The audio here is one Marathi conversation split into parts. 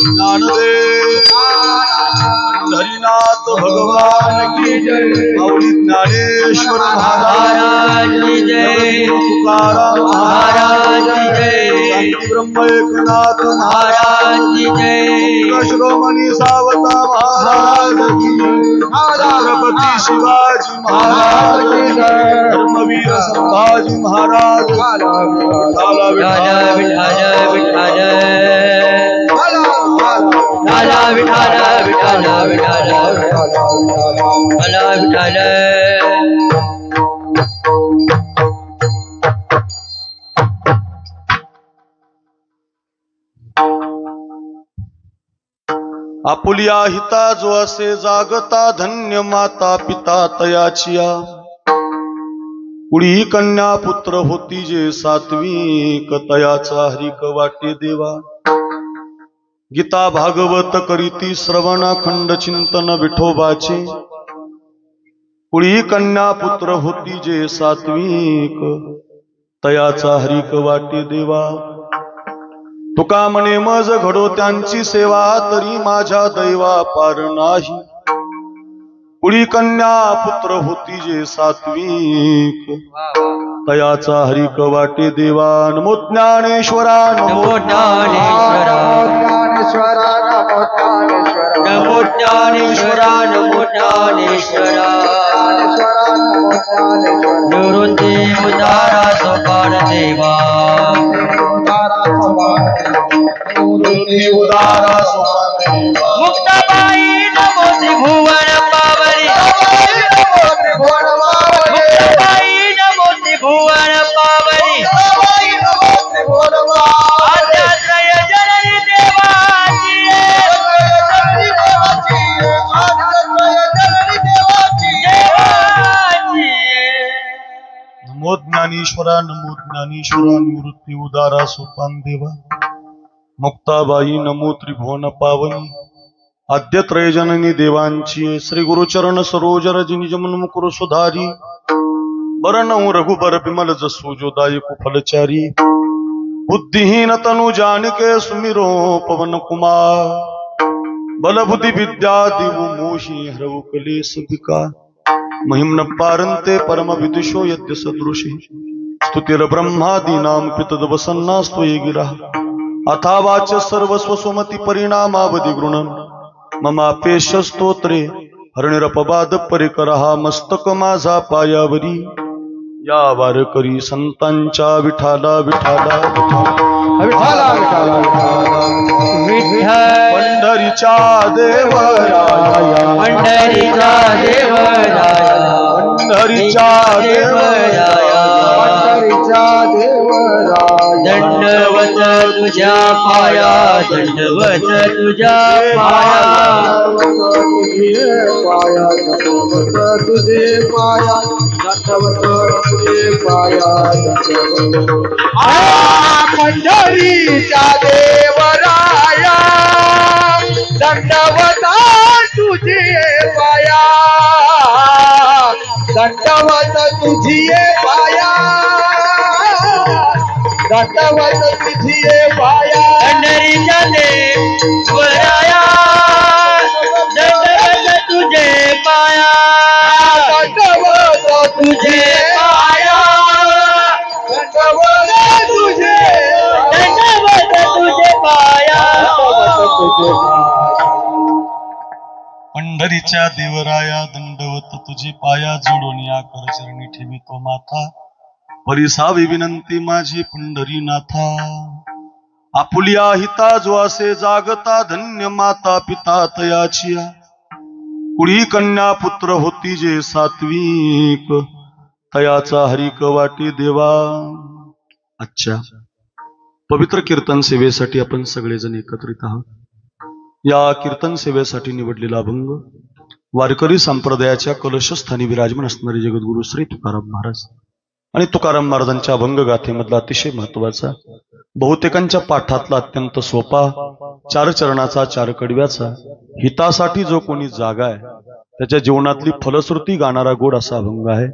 ज्ञानदेव हरिनाथ भगवान की जय। माऊली ज्ञानेश्वर महाराज की जय। तुकाराम महाराज की जय। ब्रह्म एकनाथ महाराज की जय। श्रोमणी सावता महाराज की जय। छत्रपती शिवाजी महाराज की जय। धर्मवीर संभाजी महाराज। विठाला विठाला विठाला विठाला विठाला विठाला विठाला विठाला विठाला। आपुलिया हिता जो असे जागता धन्य माता पिता तयाचिया। कुडी कन्या पुत्र होती जे सात्विक तयाचा हरिक वाटे देवा। गीता भागवत करीती श्रवण खंड चिंतन विठोबाचे। कुडी कन्या पुत्र होती जे सात्विक तयाचा हरिक वाटे देवा। तुका म्हणे मज घडो त्यांची सेवा तरी माझ्या दैवा पार नाही। कुडी कन्या पुत्र होती जे सात्विक तयाचा हरिक वाटे देवा। नमो ज्ञानेश्वरा नमो ज्ञानेश्वरा नमो ज्ञानेश्वरा नमो ज्ञानेश्वरा निवृत्ती उदारा सोपान देवा। उदारा सोपान मुक्ताबाई नमो त्रिभुवन पावनी। मुक्ताबाई नमो त्रिभुवन पावनी। आद्यात्रय जननी देवाची। नमो ज्ञानेश्वरा नमो ज्ञानेश्वरा निवृत्ती उदारा सोपान देवा। मुक्ताबाई नमो त्रिभुवन पावनी। आद्यत्रय जननी देवांची। श्री गुरुचरण सरोज रज निज मन मुकुर सुधारी। बरनऊ रघुबर बिमल जसु जो दायक फलचारी। बुद्धिहीन तनु जानिके सुमिरो पवन कुमार। बल बुद्धि विद्या दिवु मोहि हरऊ कलेस विकार। महिम्न पारंते परम विदुषो यद्य सदृशि। स्तुतिर ब्रह्मादीनां पितदवसन्नास्तु ये गिरा। अथावाच सर्वस्व सुमति परिणामावधि गृणन्। ममापेश स्तोत्रे हरणिरपवाद परिकरहा। मस्तक माझा पायावरी या वारकरी संतांच्या विठाला विठाला विठाला विठाला। पंढरीच्या देवराया पंढरीच्या देवराया पंढरीच्या देवराया पंढरीच्या देवराया। दंडवत तुझ्या पाया दंडवत तुझ्या पाया तुझे पाया दंडवत तुझे पाया। पंढरीच्या देवराया दंडवत तुझे पाया दंडवत तुझे पाया दंडवत तुझे पाया। पंढरीच्या देवराया दंडवत तुझे पाया दंडवत तुझे पाया दंडवत तुझे दंडवत तुझे पाया। पंढरीच्या देवराया दंडवत तुझे पाया। जोडून या कर चरणी ठेवितो माथा। परिसावी विनंती माझी पंढरीनाथा। आपुलिया हिता जो असे जागता धन्य माता पिता तयाचिया। कुडी कन्या पुत्र होती जे सात्विक तयाचा हरिक वाटे देवा। अच्छा, पवित्र कीर्तन सेवेसाठी आपण सगळेजण एकत्रित आहोत। या कीर्तन सेवेसाठी निवडलेला अभंग वारकरी संप्रदायाच्या कलशस्थानी विराजमान असणारे जगद्गुरु श्री तुकाराम महाराज आणि तुकाराम महाराजांच्या अभंग गाथेमधला अतिशय महत्वाचा, बहुतेकांच्या पाठातला अत्यंत सोपा, 4 चरणाचा 4 कडव्याचा, हितासाठी जो कोणी जागा आहे त्याच्या जीवनातली फलश्रुती गाणारा गोड असा अभंग आहे।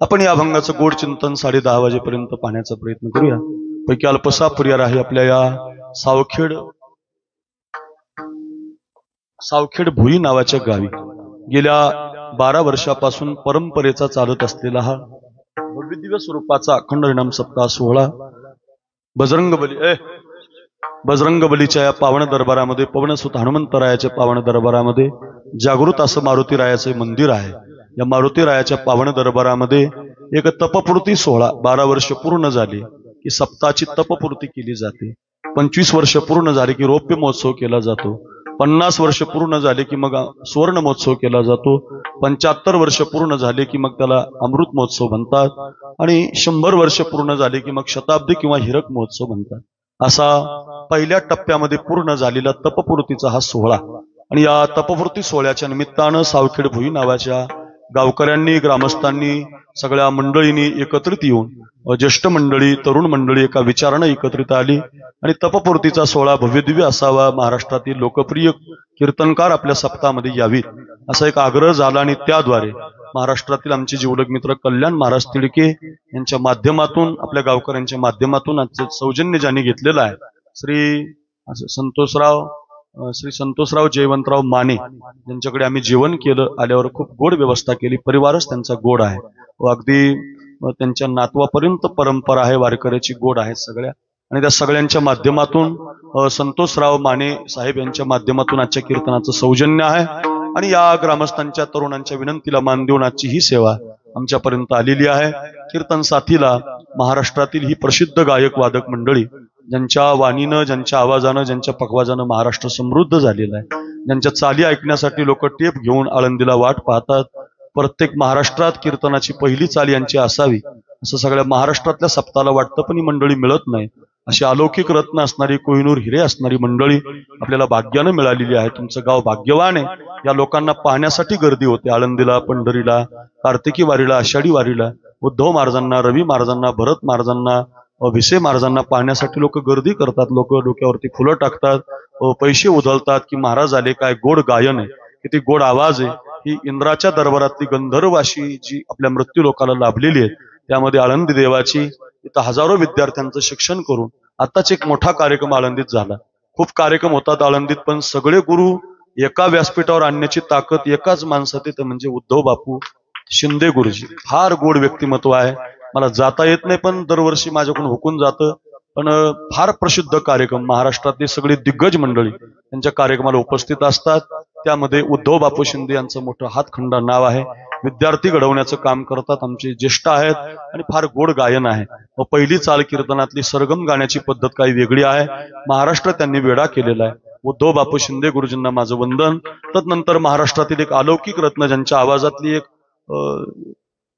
आपण या अभंगाचं गोड चिंतन 10:30 वाजेपर्यंत पाहण्याचा प्रयत्न करूया। पैकी अल्पसा पर्याय आहे आपल्या या सावखेड सावखेड भुई नावाच्या गावी गेल्या 12 वर्षापासून परंपरेचा चालत असलेला हा भव्यदिव्य स्वरूपाचा अखंड हरिनाम सप्ताह सोहळा बजरंग बलीच्या या पावन दरबारामध्ये, पवनसुत हनुमंतरायाच्या पावन दरबारामध्ये जागृत असं मारुती रायाचे मंदिर आहे. या मारुती रायाच्या पावन दरबारामध्ये एक तपपूर्ती सोहळा 12 वर्ष पूर्ण झाली की सप्ताहाची तपपूर्ती केली जाते. 25 वर्ष पूर्ण झाले की रौप्य महोत्सव केला जातो. 50 वर्ष पूर्ण झाले की मग सुवर्ण महोत्सव केला जातो. 75 वर्ष पूर्ण झाले की मग त्याला अमृत महोत्सव म्हणतात आणि 100 वर्ष पूर्ण झाले की मग शताब्दी किंवा हिरक महोत्सव म्हणतात. असा पहिल्या टप्प्यामध्ये पूर्ण झालेला तपपूर्तीचा हा सोहळा. आणि या तपपूर्ती सोहळ्याच्या निमित्तानं सावखेड भुई नावाच्या गावकऱ्यांनी, ग्रामस्थांनी, सगळ्या मंडळींनी एकत्रित येऊन, ज्येष्ठ मंडळी, तरुण मंडळी एका विचारानं एकत्रित आली आणि तपपूर्तीचा सोहळा भव्यदिव्य असावा, महाराष्ट्रातील लोकप्रिय कीर्तनकार आपल्या सप्ताहामध्ये यावीत असा एक आग्रह झाला. आणि त्याद्वारे महाराष्ट्रातील आमचे जिवलग मित्र कल्याण महाराज तिडके यांच्या माध्यमातून, आपल्या गावकऱ्यांच्या माध्यमातून आजचं सौजन्य ज्यांनी घेतलेलं आहे, श्री संतोषराव जयवंतराव माने यांच्याकडे आम्ही जेवण केलं. आल्यावर खूप गोड व्यवस्था केली. परिवारच त्यांचा गोड आहे व अगदी त्यांच्या नातवापर्यंत परंपरा आहे, वारकऱ्याची गोड आहे सगळ्या. आणि त्या सगळ्यांच्या माध्यमातून संतोषराव माने साहेब यांच्या माध्यमातून आजच्या कीर्तनाचं सौजन्य आहे. आणि या ग्रामस्थांच्या, तरुणांच्या विनंतीला मान देऊन आजची ही सेवा आमच्यापर्यंत आलेली आहे. कीर्तन साथीला महाराष्ट्रातील ही प्रसिद्ध गायक वादक मंडळी, ज्यांच्या वाणीनं, ज्यांच्या आवाजानं, ज्यांच्या पखवाजानं महाराष्ट्र समृद्ध झालेला आहे, ज्यांच्या चाली ऐकण्यासाठी लोक टेप घेऊन आळंदीला वाट पाहतात. प्रत्येक महाराष्ट्रात कीर्तनाची पहिली चाल यांची असावी असं सगळ्या महाराष्ट्रातल्या सप्ताहाला वाटतं, पण ही मंडळी मिळत नाही. अशी अलौकिक रत्न असणारी, कोहिनूर हिरे असणारी मंडळी आपल्याला भाग्यानं मिळालेली आहे. तुमचं गाव भाग्यवान आहे. या लोकांना पाहण्यासाठी गर्दी होते. आळंदीला, पंढरीला, कार्तिकी वारीला, आषाढी वारीला, उद्धव महाराजांना, रवी महाराजांना, भरत महाराजांना, भिसे महाराजांना पाहण्यासाठी लोक गर्दी करतात. लोक डोक्यावरती फुलं टाकतात, पैसे उधळतात की महाराज आले, काय गोड गायन आहे, किती गोड आवाज आहे. ही इंद्राच्या दरबारातली गंधर्वाशी जी आपल्या मृत्यू लोकाला लाभलेली आहे, त्यामध्ये आळंदी देवाची इथं हजारो विद्यार्थ्यांचं शिक्षण करून आताच एक मोठा कार्यक्रम आळंदीत झाला. खूप कार्यक्रम होतात आळंदीत, पण सगळे गुरु एका व्यासपीठावर आणण्याची ताकद एकाच माणसात येते, म्हणजे उद्धव बापू शिंदे गुरुजी. फार गोड व्यक्तिमत्व आहे. मला जाता येत नाही, पण दरवर्षी माझ्याकडून हुकून जातं. पण फार प्रसिद्ध कार्यक्रम, महाराष्ट्रातली सगळी दिग्गज मंडळी त्यांच्या कार्यक्रमाला उपस्थित असतात. त्यामध्ये उद्धव बापू शिंदे यांचं मोठं हातखंडा नाव आहे. विद्यार्थी घडवण्याचं काम करतात, आमचे ज्येष्ठ आहेत आणि फार गोड गायन आहे. व पहिली चाल कीर्तनातली सरगम गाण्याची पद्धत काही वेगळी आहे. महाराष्ट्र त्यांनी वेडा केलेला आहे. उद्धव बापू शिंदे गुरुजींना माझं वंदन. तदनंतर महाराष्ट्रातील एक अलौकिक रत्न, ज्यांच्या आवाजातली एक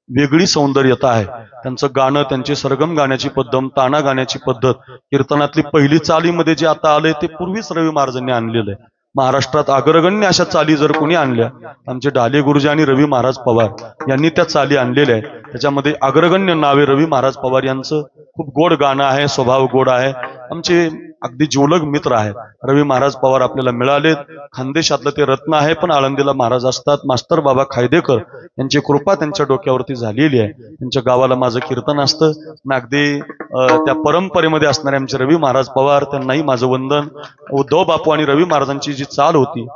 वेगळी सौंदर्यता आहे, त्यांचं गाणं, त्यांची सरगम गाण्याची पद्धत, ताना गाण्याची पद्धत, कीर्तनातली पहिली चालीमध्ये जे आता आलंय ते पूर्वीच रवी महाराजांनी आणलेलं आहे. महाराष्ट्रात अग्रगण्य अशा चाली जर कोणी आणल्या, आमचे ढाले गुरुजी आणि रवी महाराज पवार यांनी त्या चाली आणलेल्या आहेत. त्याच्यामध्ये अग्रगण्य नावे रवी महाराज पवार यांचं खूप गोड गाणं आहे, स्वभाव गोड आहे. आमचे अगदी जिवलग मित्र आहेत. रवी महाराज पवार आपल्याला मिळालेत. खानदेशातलं ते रत्न आहे, पण आळंदीला महाराज असतात. मास्तर बाबा खायदेकर यांची कृपा त्यांच्या डोक्यावरती झालेली आहे. त्यांच्या गावाला माझं कीर्तन असतं. अगदी त्या परंपरेमध्ये असणारे आमचे रवी महाराज पवार, त्यांनाही माझं वंदन. उद्धव बापू आणि रवी महाराजांची जी चाल होती,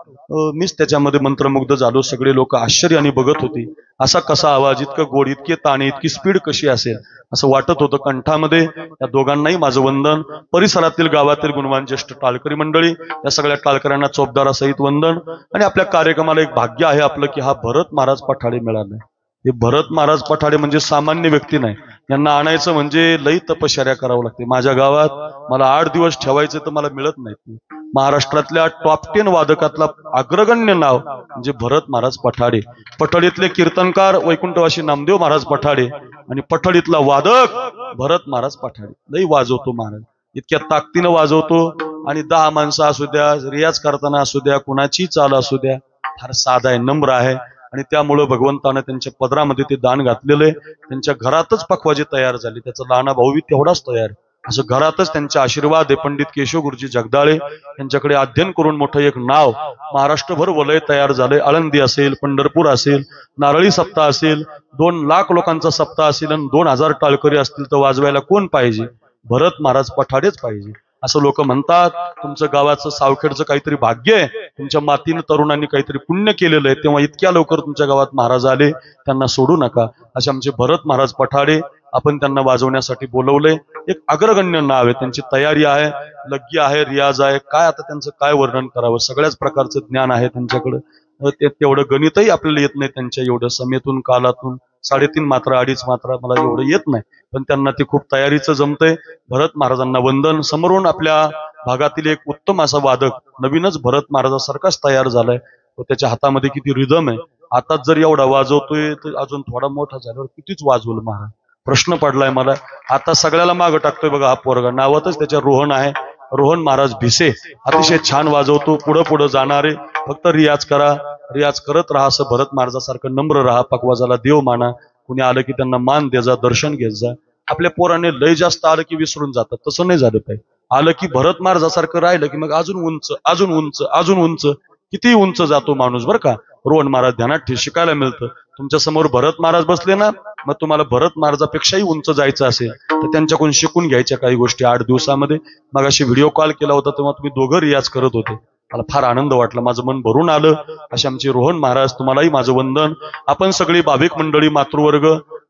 मीच त्याच्यामध्ये मंत्रमुग्ध झालो. सगळे लोक आश्चर्याने बघत होती. असा कसा आवाज, इतकं गोड, इतके ताणे, इतकी स्पीड कशी असेल असं वाटत होतं कंठामध्ये. या दोघांनाही माझं वंदन. परिसरातील गावातील गुणवान ज्येष्ठ टाळकरी मंडळी, या सगळ्या टाळकऱ्यांना चोपदारासहित वंदन. आणि आपल्या कार्यक्रमाला एक भाग्य आहे आपलं की हा भरत महाराज पठाडे मिळालाय. हे भरत महाराज पठाडे म्हणजे सामान्य व्यक्ती नाही. यांना आणायचं म्हणजे लई तपश्चर्या करावं लागते. माझ्या गावात मला 8 दिवस ठेवायचं तर मला मिळत नाही. महाराष्ट्रातल्या टॉप 10 वादकातला अग्रगण्य नाव म्हणजे भरत महाराज पठाडे. पठडीतले कीर्तनकार वैकुंठवासी नामदेव महाराज पठाडे आणि पठडीतला वादक भरत महाराज पठाडे. लई वाजवतो महाराज, इतक्या ताकदीनं वाजवतो. आणि 10 माणसं असू द्या, रियाज करताना असू द्या, कुणाची चाल असू द्या, फार साधा आहे, नम्र आहे. आणि त्यामुळं भगवंतानं त्यांच्या पदरामध्ये ते दान घातलेलं आहे. त्यांच्या घरातच पखवाजे तयार झाले. त्याचा लहाना भाऊही तेवढाच तयार. असं घरातच त्यांचे आशीर्वाद आहे. पंडित केशव गुरुजी जगदाळे यांच्याकडे अध्ययन करून मोठं एक नाव महाराष्ट्रभर वलय तयार झालंय. आळंदी असेल, पंढरपूर असेल, नारळी सप्ताह असेल, 2 लाख लोकांचा सप्ताह असेल आणि 2000 टाळकरी असतील तर वाजवायला कोण पाहिजे? भरत महाराज पठाडेच पाहिजे असं लोक म्हणतात. तुमचं गावाचं सावखेडचं काहीतरी भाग्य आहे तुमच्या मातीनं तरुणांनी काहीतरी पुण्य केलेलं आहे, तेव्हा इतक्या लवकर तुमच्या गावात महाराज आले, त्यांना सोडू नका. असे आमचे भरत महाराज पठाडे, आपण त्यांना वाजवण्यासाठी बोलवलंय. एक अग्रगण्य नाव आहे, त्यांची तयारी आहे, लग्गी आहे, रियाज आहे, काय आता त्यांचं काय वर्णन करावं. सगळ्याच प्रकारचं ज्ञान आहे त्यांच्याकडं. ते तेवढं गणितही आपल्याला येत नाही त्यांच्या एवढं समेतून कालातून 3.5 मात्रा 2.5 मात्रा मला एवढं येत नाही, पण त्यांना ते खूप तयारीचं जमतंय. भरत महाराजांना वंदन. समोरून आपल्या भागातील एक उत्तम असा वादक नवीनच भरत महाराजासारखाच तयार झालाय. तो त्याच्या हातामध्ये किती रिदम आहे. आताच जर एवढा वाजवतोय तर अजून थोडा मोठा झाल्यावर कितीच वाजवल महाराज, प्रश्न पडलाय मला. आता सगळ्याला मागं टाकतोय बघा हा पोरगा, नावातच त्याच्या रोहन आहे. रोहन महाराज भिसे अतिशय छान वाजवतो, पुढं पुढं जाणारे. फक्त रियाज करा, रियाज करत राहा. असं भरत महाराजासारखं नम्र राहा, पकवाजाला देव माना. कुणी आलं की त्यांना मान दे जा, दर्शन घेत जा. आपल्या पोराने लय जास्त आलं की विसरून जातात, तसं नाही झालं पाहिजे. आलं की भरत महाराजासारखं राहिलं की मग अजून उंच अजून उंच अजून उंच, किती उंच जातो माणूस बरं का. रोहन महाराज ध्यानात ठेव, शिकायला मिळतं. तुमच्या समोर भरत महाराज बसले ना, मग तुम्हाला भरत महाराजापेक्षाही उंच जायचं असेल तर त्यांच्याकडून शिकून घ्यायच्या काही गोष्टी 8 दिवसामध्ये. मग अशी व्हिडिओ कॉल केला होता तेव्हा तुम्ही दोघं रियाज करत होते, मला फार आनंद वाटला, माझं मन भरून आलं. असे आमचे रोहन महाराज, तुम्हालाही माझं वंदन. आपण सगळी भाविक मंडळी, मातृवर्ग,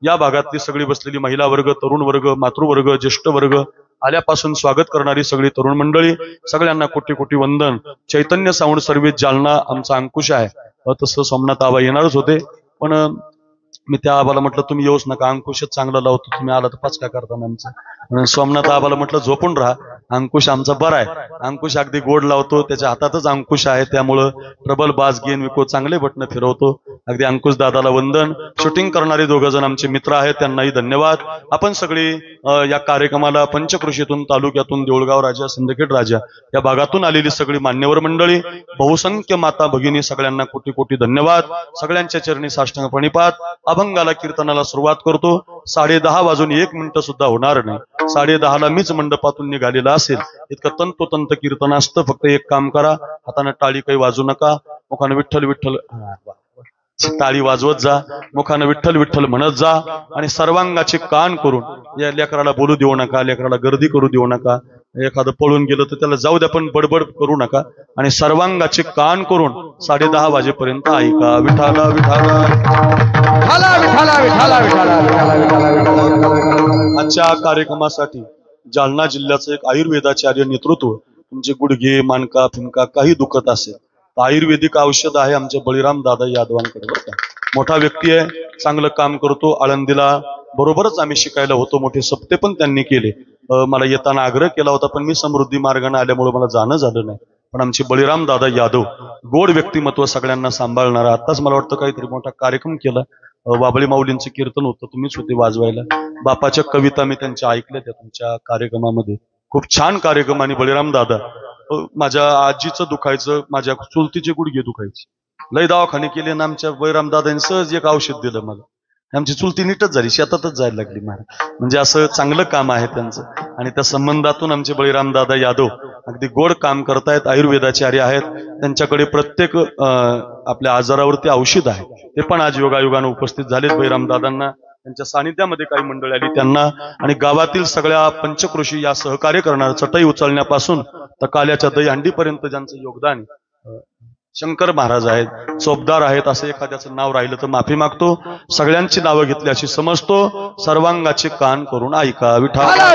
या भागातली सगळी बसलेली महिला वर्ग, तरुण वर्ग, मातृवर्ग, ज्येष्ठ वर्ग, आल्यापासून स्वागत करणारी सगळी तरुण मंडळी, सगळ्यांना कोटी कोटी वंदन. चैतन्य साऊंड सर्व्हिस जालना आमचा अंकुश आहे. तसं सोमनाथ आबा येणारच होते, पण मी त्या आबाला म्हटलं तुम्ही येऊच नका, अंकुशच चांगला लावतो, तुम्ही आला तर पाच काय करता आमचं. सोमनाथ आबाला म्हटलं झोपून राहा, अंकुश आमचा बरा आहे. अंकुश अगदी गोड लावतो, त्याच्या हातातच अंकुश आहे, त्यामुळं प्रबल बाज गेन विको चांगले बटणं फिरवतो. अगदी अंकुश दादाला वंदन. शूटिंग करणारे 2 जण आमचे मित्र आहेत, त्यांनाही धन्यवाद. आपण सगळी या कार्यक्रमाला पंचकृषीतून, तालुक्यातून, देऊळगाव राजा, सिंदखेड राजा या भागातून आलेली सगळी मान्यवर मंडळी, बहुसंख्य माता भगिनी, सगळ्यांना कोटी कोटी धन्यवाद. सगळ्यांच्या चरणी साष्टांग प्रणिपात. अभंगाला, कीर्तनाला सुरुवात करतो. 10:30 वाजून 1 मिनिट सुद्धा होणार नाही. 10:30ला मीच मंडपातून निघालेला असेल. इतकं तंतोतंत कीर्तन असतं. फक्त एक काम करा, हाताने टाळी काही वाजू नका, मुखाने विठ्ठल विठ्ठल टाळी वाजवत जा, मुखाने विठ्ठल विठ्ठल म्हणत जा, आणि सर्वांगाचे कान करून. या लेकराला बोलू देऊ नका, लेकराला गर्दी करू देऊ नका. एखादं पळून गेलं तर त्याला जाऊ द्या, पण बडबड करू नका. आणि सर्वांगाचे कान करून 10:30 वाजेपर्यंत ऐका. विठाला विठाला आजच्या कार्यक्रमासाठी जालना जिल्ह्याचं एक आयुर्वेदाचार्य नेतृत्व. तुमचे गुडघे, मानका, फिनका काही दुखत असेल तर आयुर्वेदिक औषध आहे आमच्या बळीराम दादा यादवांकडे बरं का. मोठा व्यक्ती आहे, चांगलं काम करतो. आळंदीला बरोबरच आम्ही शिकायला होतो, मोठे सप्ते पण त्यांनी केले. मला येताना आग्रह केला होता, पण मी समृद्धी मार्गाने आल्यामुळे मला जाणं झालं नाही. पण आमचे बळीराम दादा यादव, गोड व्यक्तिमत्व, सगळ्यांना सांभाळणारा. आताच मला वाटतं काहीतरी मोठा कार्यक्रम केला, वाबळी माऊलींचं कीर्तन होतं, तुम्हीच होते वाजवायला. बापाच्या कविता मी त्यांच्या ऐकल्या त्या तुमच्या कार्यक्रमामध्ये. खूप छान कार्यक्रम. आणि बळीराम दादा, माझ्या आजीचं दुखायचं, माझ्या चुलतीचे गुडघे दुखायचे, लय दवाखाने केले ना, आमच्या बळीराम दादांनी सहज एक औषध दिलं मला. आमची चुलती नीटच झाली, शेतातच जायला लागली महाराज. म्हणजे असं चांगलं काम आहे त्यांचं. आणि त्या संबंधातून आमचे बळीराम दादा यादव अगदी गोड काम करतायत, आयुर्वेदाचार्य आहेत. त्यांच्याकडे प्रत्येक आपल्या आजारावरती औषध आहे. ते पण आज योगायोगानं उपस्थित झालेत. बळीराम दादांना, त्यांच्या सानिध्यामध्ये काही मंडळी आली त्यांना, आणि गावातील सगळ्या पंचकृषी या सहकार्य करणार, चटई उचलण्यापासून तर काल्याच्या दहीहंडीपर्यंत ज्यांचं योगदान. शंकर महाराज आहेत, चोपदार आहेत, असं एखाद्याचं नाव राहिलं तर माफी मागतो. सगळ्यांची नावं घेतली अशी समजतो. सर्वांगाचे कान करून ऐका. विठाला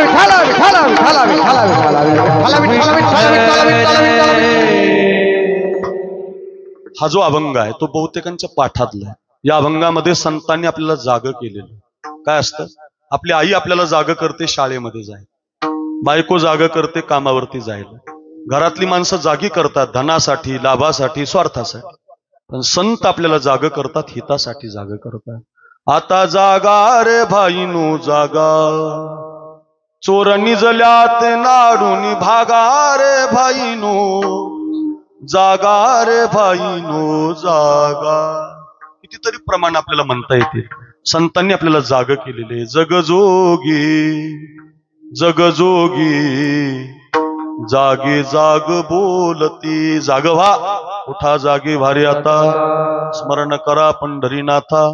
हा जो अभंग आहे तो बहुतेकांच्या पाठातला आहे. या अभंगामध्ये संतांनी आपल्याला जाग केलेलं. काय असतं, आपली आई आपल्याला जाग करते शाळेमध्ये जायला, बायको जाग करते कामावरती जायला, घरातली माणसं जागी करतात धनासाठी, लाभासाठी, स्वार्थासाठी. पण संत आपल्याला जाग करतात हितासाठी जाग करतात. आता जागा रे भाईनो जागा, चोर निजल्यात नाडून भागा रे भाईनो, जागा रे भाईनो जागा. कितीतरी प्रमाण आपल्याला म्हणता येते. संतांनी आपल्याला जाग केलेले. जगजोगी जगजोगी जागे जाग बोलती, जाग व्हा, उठा जागे भारी आता, स्मरण करा पंढरीनाथा,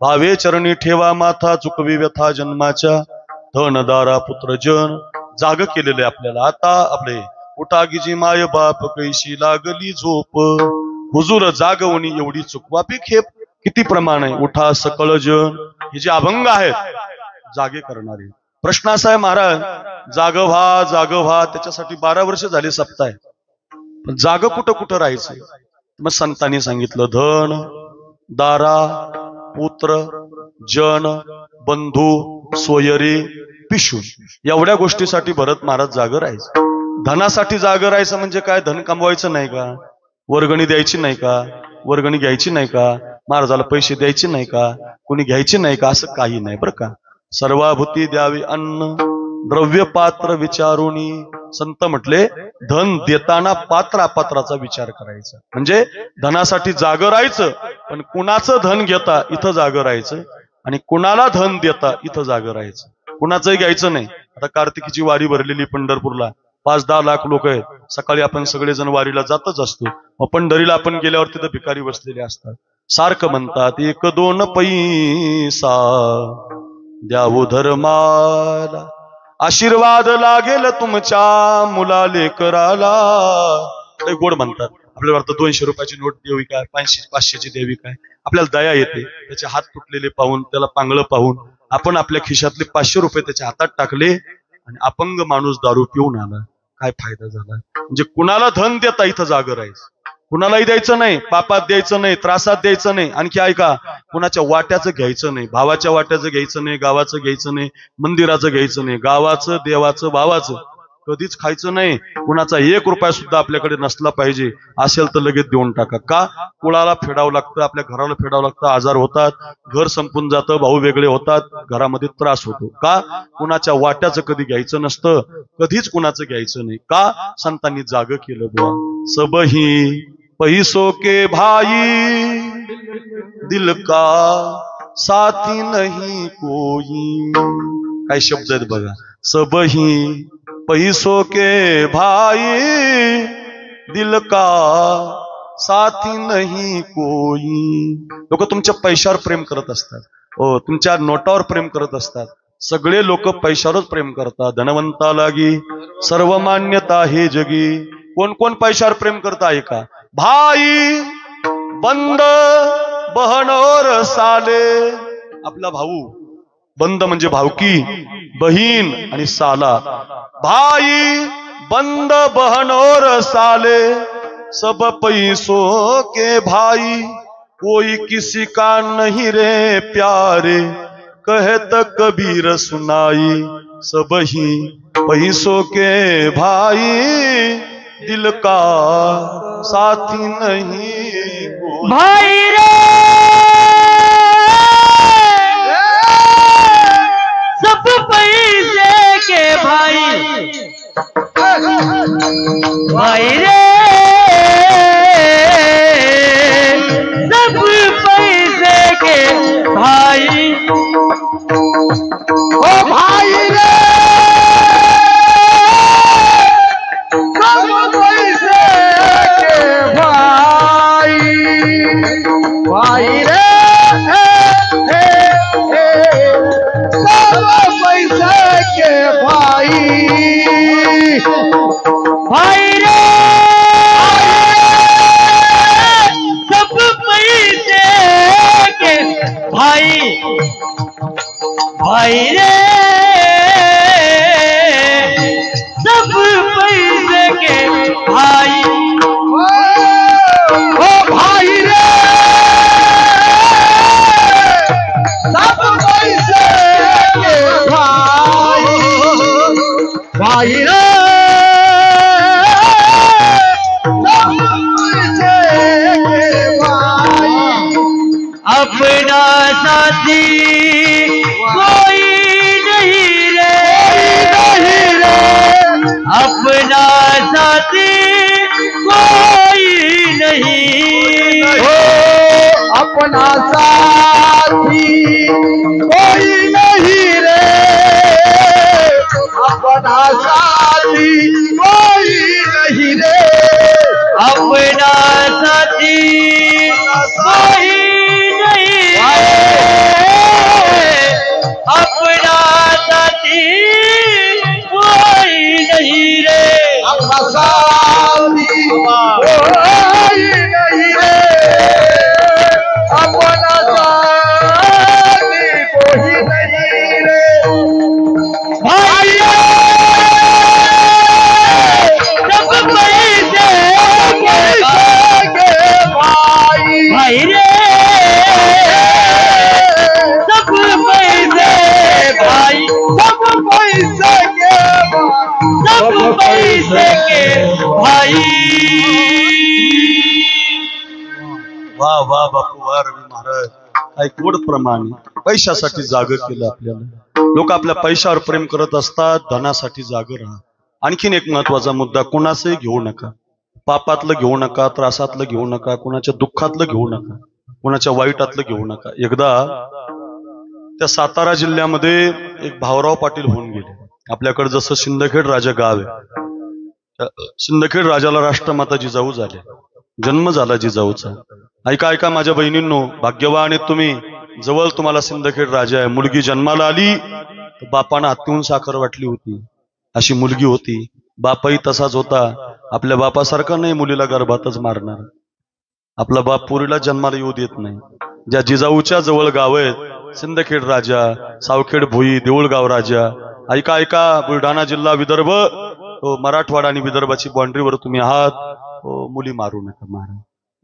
भावे चरणी ठेवा माथा, चुकवी व्यथा जन्माच्या, धनदारा पुत्र जन. जाग केलेले आपल्याला. आता आपले उठा गिजी माय बाप कैशी लागली झोप, हुजूर जागवणी एवढी चुकवापी खेप. किती प्रमाण आहे? उठा सकळ जन, हे जे अभंग आहेत जागे करणारे. प्रश्न असा आहे महाराज, जाग व्हा, त्याच्यासाठी 12 वर्ष झाले सप्ताह, पण जाग कुठं कुठं राहायचं? मग संतांनी सांगितलं, धन दारा पुत्र जन बंधू सोयरी पिशू, एवढ्या गोष्टीसाठी भरत महाराज जाग राहायचं. धनासाठी जाग राहायचं म्हणजे काय? धन कमवायचं नाही का? वर्गणी द्यायची नाही का? वर्गणी घ्यायची नाही का? महाराजाला पैसे द्यायचे नाही का? कोणी घ्यायचे नाही का? असं काही नाही बरं का. सर्वाभूती द्यावी अन्न द्रव्य पात्र विचारुनी. संत म्हटले, धन देताना पात्र अपात्राचा विचार करायचा. म्हणजे धनासाठी जागं राहायचं, पण कुणाचं धन घेता इथं जागं राहायचं, आणि कुणाला धन देता इथं जागं राहायचं. कुणाचंही घ्यायचं नाही. आता कार्तिकीची वारी भरलेली पंढरपूरला 5-10 लाख लोक आहेत. सकाळी आपण सगळेजण वारीला जातच असतो. मग पंढरीला आपण गेल्यावर तिथं भिकारी बसलेले असतात. सारखं म्हणतात, 1-2 पैसा द्यावो धर्माला, आशीर्वाद लागेल तुमच्या मुला लेकराला. गोड म्हणतात. आपल्याला वाटतं 200 रुपयाची नोट द्यावी काय, 500ची द्यावी काय. आपल्याला दया येते. त्याचे हात तुटलेले पाहून, त्याला पांगळं पाहून आपण आपल्या खिशातले 500 रुपये त्याच्या हातात टाकले, आणि अपंग माणूस दारू पिऊन आला. काय फायदा झाला? म्हणजे कुणाला धन देता इथं जागं राहायचं, कुणालाही द्यायचं नाही, पापात द्यायचं नाही, त्रासात द्यायचं नाही. आणखी ऐका, कुणाच्या वाट्याचं घ्यायचं नाही, भावाच्या वाट्याचं घ्यायचं नाही, गावाचं घ्यायचं नाही, मंदिराचं घ्यायचं नाही. गावाचं, देवाचं, भावाचं कधीच खायचं नाही. कुणाचा 1 रुपया सुद्धा आपल्याकडे नसला पाहिजे. असेल तर लगेच देऊन टाका. का? कुळाला फेडावं लागतं, आपल्या घराला फेडावं लागतं, आजार होतात, घर संपून जातं, भाऊ वेगळे होतात, घरामध्ये त्रास होतो. का? कुणाच्या वाट्याचं कधी घ्यायचं नसतं, कधीच कुणाचं घ्यायचं नाही. का? संतांनी जाग केलं बुवा. सबही पैसों के भाई दिल का साथी नहीं कोई. काय शब्द आहेत बघा. सबही पैसों के भाई दिल का साथी नहीं कोई. लोक तुमच्या पैशावर प्रेम करत असतात, हो, तुमच्या नोटावर प्रेम करत असतात. सगळे लोक पैशावरच प्रेम करतात. धनवंता लागी सर्व मान्यता हे जगी. कोण कोण पैशावर प्रेम करत आहे का? भाई बंद बहन और साले. आपला भाऊ, बंद म्हणजे भावकी, बहीण आणि साला. भाई बंद बहन और साले, सब पैसों के भाई, कोई किसी का नहीं रे प्यारे, कहत कबीर सुनाई. सब ही पैसों के भाई दिल का साथी नहीं कोई. भाई रे सब पैसे के भाई, भाई रे सब पैसे के भाई. ओ भाई रे सब पैसे के भाई, भाई रे सब पैसे के भाई. भाई रे सब पैसे के भाई, भाई रे सब पैसे के भाई. ओ भाई रे सब पैसे के भाई, भाई रे अपना साथी कोई नहीं रे, अपना साथी कोई नहीं. अपना साथी कोई नहीं रे, अपना साथी कोई नहीं रे, अपना साथी कोई अपना साथी कोई नहीं रे, साली कोई नहीं रे अपना साली कोई नहीं रे भाई सब पैसे के भाई रे सब पैसे भाई सब पैसे के सब पैसे के भाई वाह वाह बापू वाह रवी महाराज काय गोड प्रमाणे पैशासाठी जाग केलं आपल्याला लोक आपल्या पैशावर प्रेम करत असतात धनासाठी जाग राहा आणखीन एक महत्वाचा मुद्दा कोणाचंही घेऊ नका पापातलं घेऊ नका त्रासातलं घेऊ नका कोणाच्या दुःखातलं घेऊ नका कोणाच्या वाईटातलं घेऊ नका एकदा त्या सातारा जिल्ह्यामध्ये एक भाऊराव पाटील होऊन गेले आपल्याकडे जसं सिंदखेड राजा गाव आहे सिंदखेड राजाला राष्ट्रमाता जिजाऊ झाले जन्म झाला जिजाऊचा ऐका ऐका माझ्या बहिणींनो भाग्यवान आहेत तुम्ही जवळ तुम्हाला सिंदखेड राजा आहे मुलगी जन्माला आली तर बापानं हातून साखर वाटली होती अशी मुलगी होती बापही तसाच होता आपल्या बापासारखा नाही मुलीला गर्भातच मारणार आपला बाप पुरीला जन्माला येऊ देत नाही ज्या जिजाऊच्या जवळ गाव आहेत सिंदखेड राजा सावखेड भोई देऊळगाव राजा ऐका ऐका बुलढाणा जिल्हा विदर्भ मराठवाडा आणि विदर्भाची बाउंड्रीवर तुम्ही आहात मुली मारू नका मारा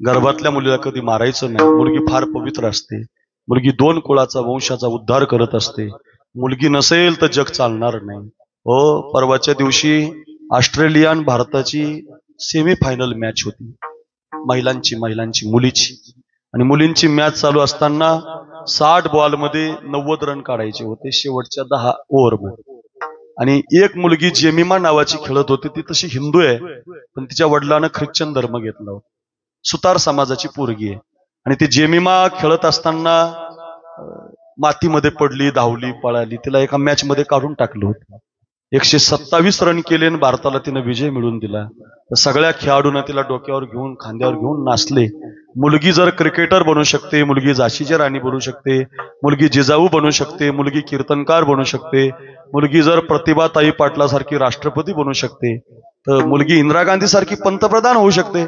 गर्भातल्या मुलीला कधी मारायचं नाही मुलगी फार पवित्र असते मुलगी 2 कुळाचा वंशाचा उद्धार करत असते मुलगी नसेल तर जग चालणार नाही परवाच्या दिवशी ऑस्ट्रेलिया आणि भारताची सेमीफायनल मॅच होती महिलांची मुलीची आणि मुलींची मॅच चालू असताना 60 बॉलमध्ये 90 रन काढायचे होते शेवटच्या 10 ओव्हरमध्ये आणि एक मुलगी जेमिमा नावाची खेळत होती ती तशी हिंदू आहे पण तिच्या वडिलांना ख्रिश्चन धर्म घेतला होता सुतार समाजाची पोरगी आहे आणि ती जेमिमा खेळत असताना मातीमध्ये पडली धावली पळाली तिला एका मॅच मध्ये काढून टाकलं होतं 127 रन केले आणि भारताला तिने विजय मिळवून दिला तर सगळ्या खेळाडूंना तिला डोक्यावर घेऊन खांद्यावर घेऊन नाचले मुलगी जर क्रिकेटर बनू शकते मुलगी झाशीची राणी बनू शकते मुलगी जिजाऊ बनू शकते मुलगी कीर्तनकार बनू शकते मुलगी जर प्रतिभाताई पाटलासारखी राष्ट्रपती बनू शकते तर मुलगी इंदिरा गांधी सारखी पंतप्रधान होऊ शकते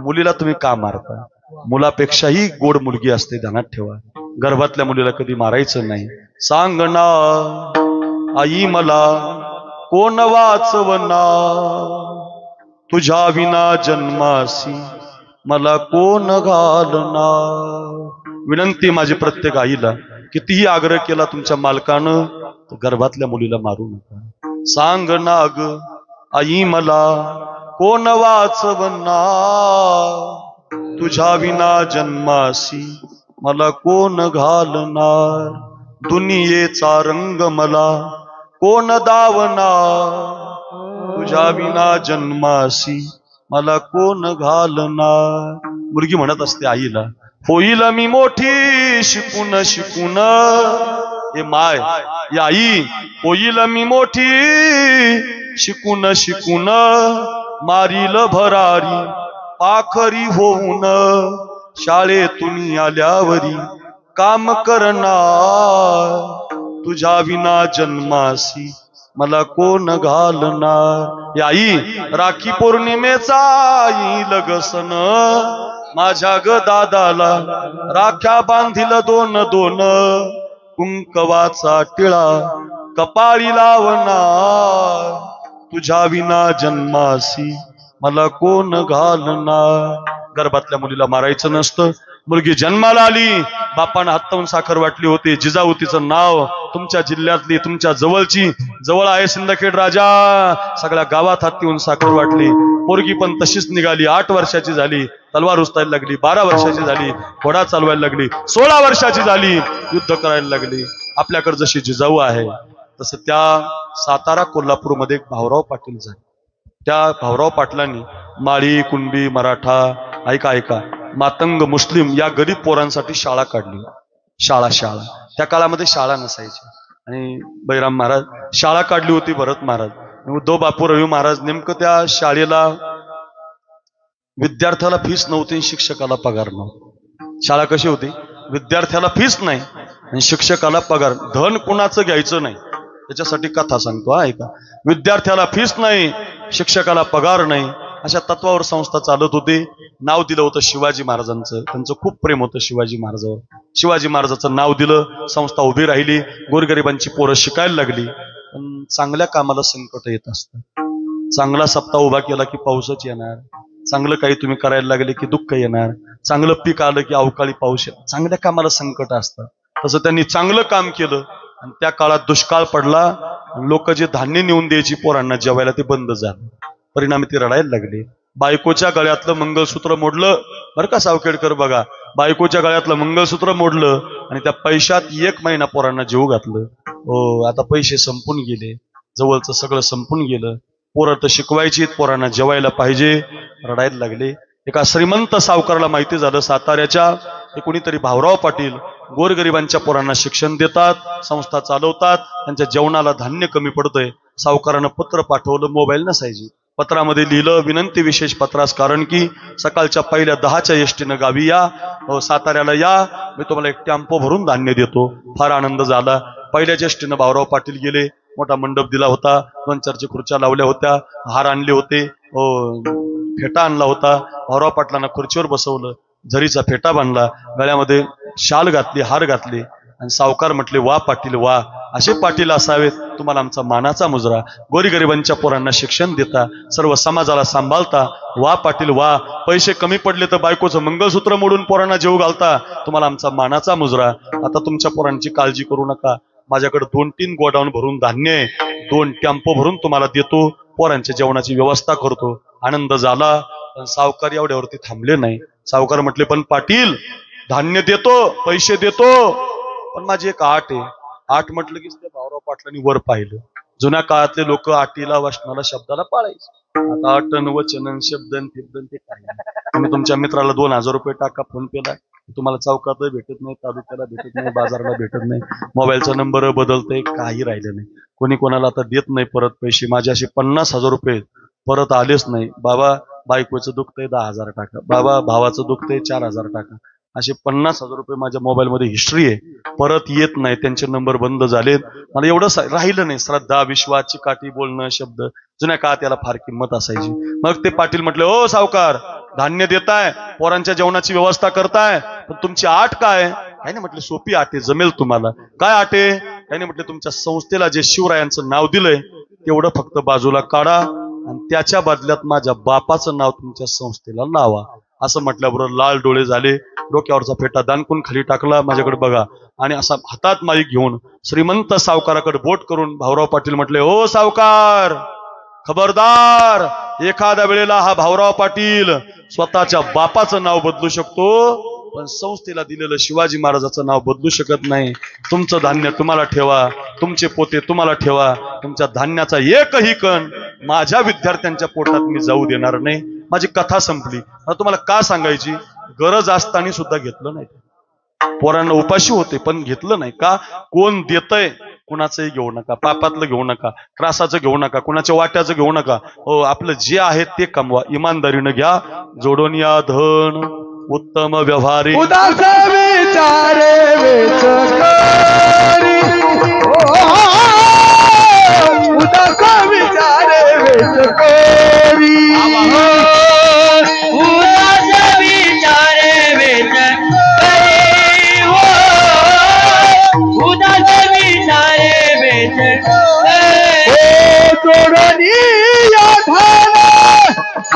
मुलीला तुम्ही का मारता मुलापेक्षाही गोड मुलगी असते ध्यानात ठेवा गर्भातल्या मुलीला कधी मारायचं नाही सांग ना आई मला कोण वाचवना तुझ्या विना जन्मासी मला कोण घालना विनंती माझी प्रत्येक आईला कितीही आग्रह केला तुमच्या मालकानं तर गर्भातल्या मुलीला मारू नका सांग ना ग आई मला कोण वाचवना तुझ्या विना जन्मासी मला कोण घालणार दुनियेचा रंग मला कोण दावणार तुझ्या विना जन्मासी मला कोण घालणार मुलगी म्हणत असते आईला होईल मी मोठी शिकून शिकून हे माय या आई होईल मी मोठी शिकून शिकून मारील भरारी पाखरी होऊन शाळेतून आल्यावरी काम करणार तुझ्या विना जन्मासी मला कोण घालणार या आई राखी पौर्णिमेचा येईल ग सण माझ्या ग दादाला राख्या बांधील 2-2 कुंकवाचा टिळा कपाळी लावणार तुझ्या विना जन्मासी मला कोण घालणार गर्भातल्या मुलीला मारायचं नसतं मुलगी जन्माला आली बापानं हातावून साखर वाटली होती जिजाऊ तिचं नाव तुमच्या जिल्ह्यातली तुमच्या जवळची जवळ आहे सिंदखेड राजा सगळ्या गावात हातावून साखर वाटली पोरगी पण तशीच निघाली 8 वर्षाची झाली तलवार उचलायला लागली 12 वर्षाची झाली घोडा चालवायला लागली 16 वर्षाची झाली युद्ध करायला लागली आपल्याकडे जशी जिजाऊ आहे तसं त्या सातारा कोल्हापूर मध्ये एक भाऊराव पाटील झाले त्या भाऊराव पाटलांनी माळी कुणबी मराठा ऐका ऐका मातंग मुस्लिम या गरीब पोरांसाठी शाळा काढली शाळा त्या काळामध्ये शाळा नसायची आणि बैराम महाराज शाळा काढली होती भरत महाराज उद्धव बापू रवी महाराज नेमकं त्या शाळेला विद्यार्थ्याला फीस नव्हती शिक्षकाला पगार नव्हता शाळा कशी होती विद्यार्थ्याला फीस नाही आणि शिक्षकाला पगार धन कुणाचं घ्यायचं नाही त्याच्यासाठी कथा सांगतो ऐका विद्यार्थ्याला फीस नाही शिक्षकाला पगार नाही, अशा तत्वावर संस्था चालत होती. नाव दिलं होतं शिवाजी महाराजांचं. त्यांचं खूप प्रेम होतं शिवाजी महाराजावर. शिवाजी महाराजांचं नाव दिलं, संस्था उभी राहिली, गोरगरिबांची पोरं शिकायला लागली. पण चांगल्या कामाला संकट येत असतं. चांगला सप्ताह उभा केला की पाऊसच येणार, चांगलं काही तुम्ही करायला लागले की दुःख येणार, चांगलं पीक आलं की अवकाळी पाऊस येणार. चांगल्या कामाला संकट असतं. तसं त्यांनी चांगलं काम केलं आणि त्या काळात दुष्काळ पडला. लोक जे धान्य नेऊन द्यायची पोरांना जेवायला ते बंद झालं. परिणामी ते रडायला लागले. बायकोच्या गळ्यातलं मंगळसूत्र मोडलं बरं का सावखेडकर, बघा, बायकोच्या गळ्यातलं मंगळसूत्र मोडलं आणि त्या पैशात 1 महिना पोरांना जेवू घातलं. हो, आता पैसे संपून गेले, जवळचं सगळं संपून गेलं. पोरं तर शिकवायची, पोरांना जेवायला पाहिजे, रडायला लागले. एका श्रीमंत सावकाराला माहिती झालं साताऱ्याच्या, हे कोणीतरी भाऊराव पाटील गोरगरिबांच्या पोरांना शिक्षण देतात, संस्था चालवतात, त्यांच्या जेवणाला धान्य कमी पडतंय. सावकारानं पत्र पाठवलं, मोबाईल नसायची. पत्रामध्ये लिहिलं, विनंती विशेष पत्रास, कारण की सकाळच्या पहिल्या 10च्या एसटीनं गावी या, साताऱ्याला या, मी तुम्हाला एक टेम्पो भरून धान्य देतो. फार आनंद झाला. पहिल्याच एसटीनं भाऊराव पाटील गेले. मोठा मंडप दिला होता, 2-4 खुर्च्या लावल्या होत्या, हार आणले होते, फेटा आणला होता. भाऊराव पाटलांना खुर्चीवर बसवलं, झरीचा फेटा बांधला, गळ्यामध्ये शाल घातली, हार घातले आणि सावकार म्हटले, वा पाटील वा, असे पाटील असावेत, तुम्हाला आमचा मानाचा मुजरा. गोरीगरिबांच्या पोरांना शिक्षण देता, सर्व समाजाला सांभाळता, वा पाटील वा. पैसे कमी पडले तर बायकोचं मंगळसूत्र मोडून पोरांना जेवू घालता, तुम्हाला आमचा मानाचा मुजरा. आता तुमच्या पोरांची काळजी करू नका, माझ्याकडे 2-3 गोडाऊन भरून धान्य आहे, 2 टेम्पो भरून तुम्हाला देतो, पोरांच्या जेवणाची व्यवस्था करतो. आनंद झाला. पण सावकार एवढ्यावरती थांबले नाही. सावकार म्हटले, पण पाटील, धान्य देतो, पैसे देतो, पण माझी एक आट आहे. आट म्हटलं की त्या भाऊराव पाटलांनी वर पाहिलं. जुन्या काळातले लोक आटीला, वचनाला, शब्दाला पाळायचे. आता अटन, वचन, शब्दन, फिब्दन ते काय. तुम्ही तुमच्या मित्राला 2000 रुपये टाका फोन पेला, तुम्हाला चौकात भेटत नाही, तालुक्याला भेटत नाही, बाजाराला भेटत नाही, मोबाईलचा नंबर बदलतोय, काही राहिलं नाही. कोणी कोणाला आता देत नाही परत पैसे. माझे असे 50,000 रुपये परत आलेच नाही. बाबा, बायकोचं दुखतंय 10,000 टाका, बाबा भावाचं दुखतंय 4,000 टाका. असे 50,000 रुपये माझ्या मोबाईलमध्ये हिस्ट्री आहे, परत येत नाही, त्यांचे नंबर बंद झालेत. मला एवढं राहिलं नाही. श्रद्धा, विश्वास, चिकाटी, बोलणं, शब्द. जुन्या काळात त्याला फार किंमत असायची. मग ते पाटील म्हटले, ओ सावकार, धान्य देताय, पोरांच्या जेवणाची व्यवस्था करताय, पण तुमची आट काय? काही नाही म्हटलं, सोपी आट आहे, जमेल तुम्हाला. काय आट आहे? काही नाही म्हटलं, तुमच्या संस्थेला जे शिवरायांचं नाव दिलंय तेवढं फक्त बाजूला काढा आणि त्याच्या बदल्यात माझ्या बापाचं नाव तुमच्या संस्थेला लावा. असं म्हटल्याबरोबर लाल डोळे झाले, डोक्यावरचा फेटा दानकून खाली टाकला, माझ्याकडे बघा, आणि असा हातात माईक घेऊन श्रीमंत सावकाराकडे बोट करून भाऊराव पाटील म्हटले, ओ सावकार, खबरदार, एखाद्या वेळेला हा भाऊराव पाटील स्वतःच्या बापाचं नाव बदलू शकतो, पण संस्थेला दिलेलं शिवाजी महाराजाचं नाव बदलू शकत नाही. तुमचं धान्य तुम्हाला ठेवा, तुमचे पोते तुम्हाला ठेवा, तुमच्या धान्याचा एकही कण माझ्या विद्यार्थ्यांच्या पोटात मी जाऊ देणार नाही. माझी कथा संपली. आता तुम्हाला का सांगायची, गरज असताना सुद्धा घेतलं नाही. पोरांना उपाशी होते पण घेतलं नाही. का? कोण देतय कुणाचंही घेऊ नका, पापातलं घेऊ नका, त्रासाचं घेऊ नका, कुणाच्या वाट्याचं घेऊ नका. हो, आपलं जे आहे ते कमवा, इमानदारीनं घ्या. जोडून या धन उत्तम व्यवहारी, उदास विचारे वेचकरी, उदास विचारे वेचकरी, उदास विचारे वेचकरी, उदास विचारे वेचकरी, जोडणी या धन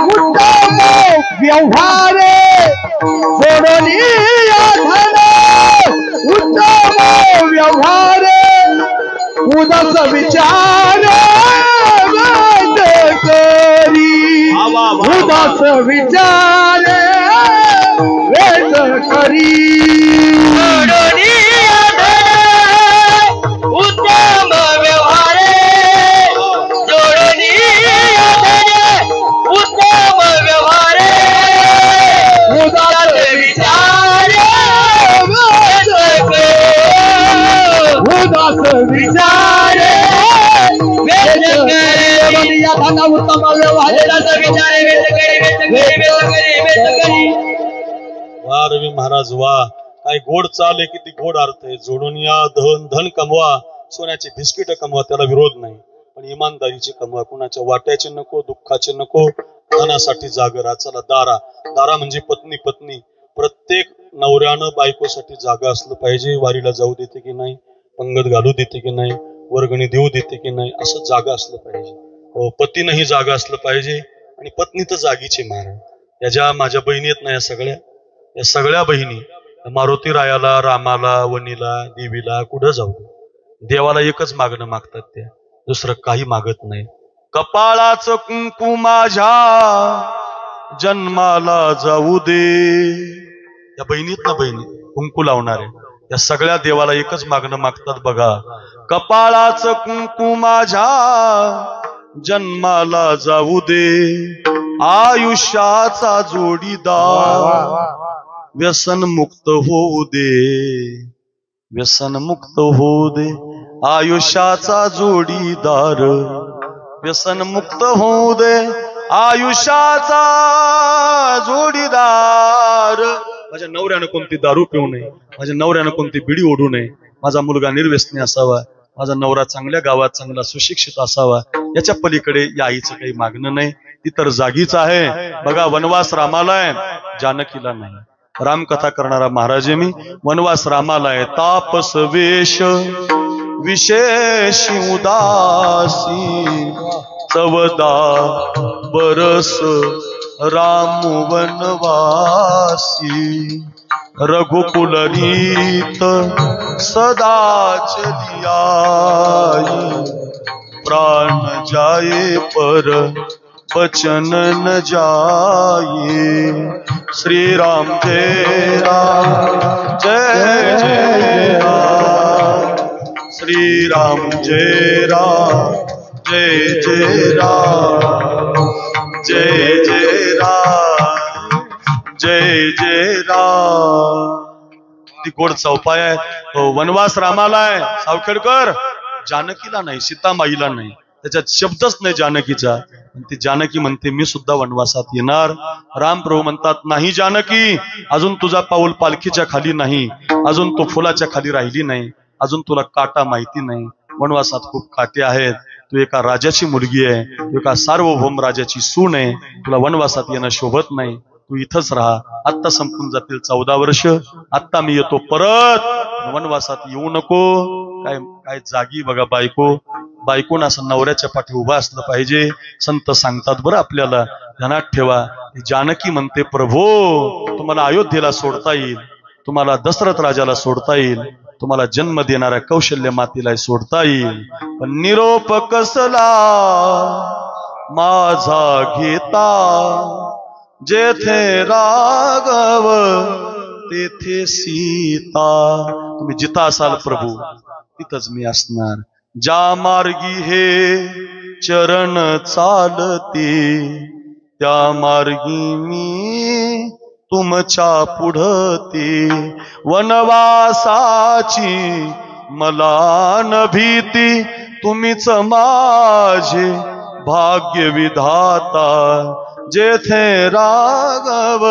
उत्तम व्यवहारे, जोडणी या धन उत्तम व्यवहारे, उदास विचारे वेचकरी, उदास विचारे वेचकरी, जोडणी या धन उत्तम व्यवहारे, जोडणी या धन उत्तम व्यवहारे, उदास विचारे वेचकरी, उदास विचारे वेचकरी, या धन उत्तम व्यवहारे, उदास विचारे वेचकरी, वेचकरी, वेचकरी, वेचकरी. वा रवी महाराज वा, काय गोड चाल आहे, किती गोड अर्थ आहे. जोडून या धन, धन कमवा, सोन्याची बिस्किट कमवा, त्याला विरोध नाही, पण इमानदारीची कमवा, कुणाच्या वाट्याचे नको, दुःखाचे नको, धनासाठी जागरा. चला दारा, दारा म्हणजे पत्नी, पत्नी. प्रत्येक नवऱ्यानं बायकोसाठी जागा असलं पाहिजे. वारीला जाऊ देते की नाही, पंगत घालू देते की नाही, वर्गणी देऊ देते की नाही, असं जागा असलं पाहिजे. हो, पतीनंही जागा असलं पाहिजे आणि पत्नी तर जागीची महाराज. या ज्या माझ्या बहिणी आहेत ना, या सगळ्या बहिणी मारुती रायाला, रामाला, वनीला, देवीला कुठं जाऊ दे, देवाला एकच मागणं मागतात, त्या दुसरं काही मागत नाही. कपाळाचं कुंकू माझ्या जन्माला जाऊ दे. या बहिणीत ना बहिणी कुंकू लावणारे, या सगळ्या देवाला एकच मागणं मागतात बघा. कपाळाचं कुंकू माझ्या जन्माला जाऊ दे, आयुष्याचा जोडीदार व्यसन मुक्त होऊ दे, व्यसन मुक्त होऊ दे, आयुष्याचा जोडीदार व्यसन मुक्त होऊ दे, आयुष्याचा जोडीदार. माझ्या नवऱ्यानं कोणती दारू पिऊ नये, माझ्या नवऱ्यानं कोणती बिडी ओढू नये, माझा मुलगा निर्व्यसनी असावा, माझा नवरा चांगल्या गावात चांगला सुशिक्षित असावा, याच्या पलीकडे या आईचं काही मागणं नाही. ती तर जागीच आहे बघा. वनवास रामाला आहे, जानकीला नाही. रामकथा करणारा महाराज मी. वनवास रामाला आहे, तापस वेश विशेष उदासी, 14 बरस राम वनवासी, रघुकुल रीत सदा चलियाई, प्राण जाए पर बचन न जाए. श्री राम जय राम जय जय राम, श्री राम जय राम जय जय राम, जय जय राम जय जय राम. ती गोड चौपाय आहे. तो वनवास रामाला आहे सावखेडकर, जानकीला नाही, सीतामाईला नाही. त्याच्यात शब्दच नाही जानकीचा. ती जानकी म्हणते मी सुद्धा वनवासात येणार. रामप्रभू म्हणतात नाही जानकी, अजून तुझा पाऊल पालखीच्या खाली नाही, अजून तू फुलाच्या खाली राहिली नाही, अजून तुला काटा माहिती नाही. वनवासात खूप काटे आहेत. तू एका राजाची मुलगी आहे, तू एका सार्वभौम राजाची सून आहे, तुला वनवासात येणं शोभत नाही. तू इथंच राहा. आत्ता संपून जातील 14 वर्ष, आत्ता मी येतो परत, वनवासात येऊ नको. काय काय जागी बघा बायको, बायकोनं असं नवऱ्याच्या पाठी उभा असलं पाहिजे. संत सांगतात बरं आपल्याला, ध्यानात ठेवा. जानकी म्हणते प्रभो तुम्हाला अयोध्येला सोडता येईल, तुम्हाला दशरथ राजाला सोडता येईल, तुम्हाला जन्म देणाऱ्या कौशल्य मातेला सोडता येईल, पण निरोप कसला माझा घेता, जेथे राघव तेथे सीता. तुम्ही जिथं असाल प्रभू तिथंच मी असणार. ज्या मार्गी हे चरण चालते, त्या मार्गी मी तुमच्या पुढते. वनवासाची मला न भीती, तुम्हीच माझे भाग्य विधाता. जेथे राघव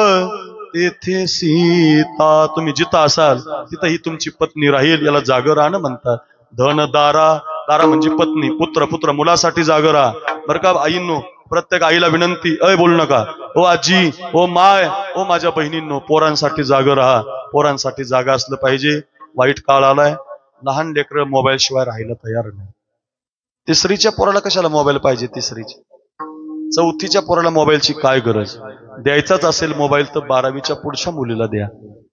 तेथे सीता. तुम्ही जिथं असाल तिथं ही तुमची पत्नी राहील. याला जागं राहणं म्हणतात. धन दारा, दारा म्हणजे पत्नी, पुत्र, पुत्र मुलासाठी जागं राहा बरं का आईंनो. प्रत्येक आईला विनंती, अय बोलू नका, ओ आजी, ओ माय, ओ माझ्या बहिणींनो, पोरांसाठी जागं राहा. पोरांसाठी जागा असलं पाहिजे. वाईट काळ आलाय, लहान लेकर मोबाईल शिवाय राहायला तयार नाही. तिसरीच्या पोराला कशाला मोबाईल पाहिजे? तिसरीच्या चौथीच्या पोराला मोबाईलची काय गरज? द्यायचाच असेल मोबाईल तर 12वीच्या पुढच्या मुलीला द्या,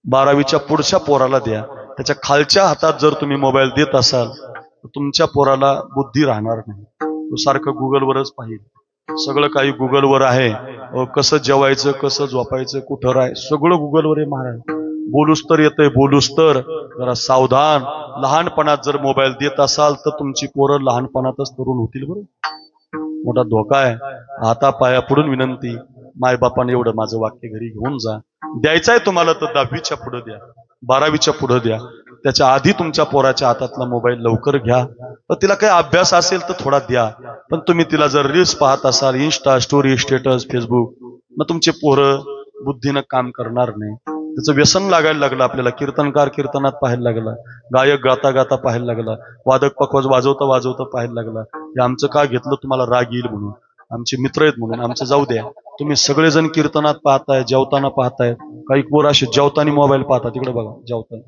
12वीच्या पुढच्या पोराला द्या. त्याच्या खालच्या हातात जर तुम्ही मोबाईल देत असाल तर तुमच्या पोराला बुद्धी राहणार नाही. तो सारखं गुगलवरच पाहिजे. सगळं काही गुगलवर आहे. कसं जेवायचं, कसं झोपायचं, कुठं राहाय, सगळं गुगलवर आहे महाराज. बोलूस तर येतंय, बोलूस तर. जरा सावधान. लहानपणात जर मोबाईल देत असाल तर तुमची पोरं लहानपणातच तरुण होतील बरं. मोठा धोका आहे. हाता पाया पडून विनंती, मायबापाने एवढं माझं वाक्य घरी घेऊन जा. द्यायचंय तुम्हाला तर 10वीच्या पुढे द्या, 12वीच्या पुढे द्या. त्याच्या आधी तुमच्या पोराच्या हातातला मोबाईल लवकर घ्या. तर तिला काही अभ्यास असेल तर थोडा द्या. पण तुम्ही तिला जर रील्स पाहत असाल, इन्स्टा स्टोरी, स्टेटस, फेसबुक, मग तुमचे पोरं बुद्धीनं काम करणार नाही. त्याचं व्यसन लागायला लागलं आपल्याला. कीर्तनकार कीर्तनात पाहायला लागला, गायक गाता गाता पाहायला लागला, वादक पखवाज वाजवता वाजवता पाहायला लागला. हे आमचं का घेतलं, तुम्हाला राग येईल म्हणून, आमचे मित्र आहेत म्हणून. आमचं जाऊ द्या, तुम्ही सगळेजण कीर्तनात पाहताय, जेवताना पाहताय. काही पोर असे जेवताना मोबाईल पाहतात. तिकडे बघा, जेवताना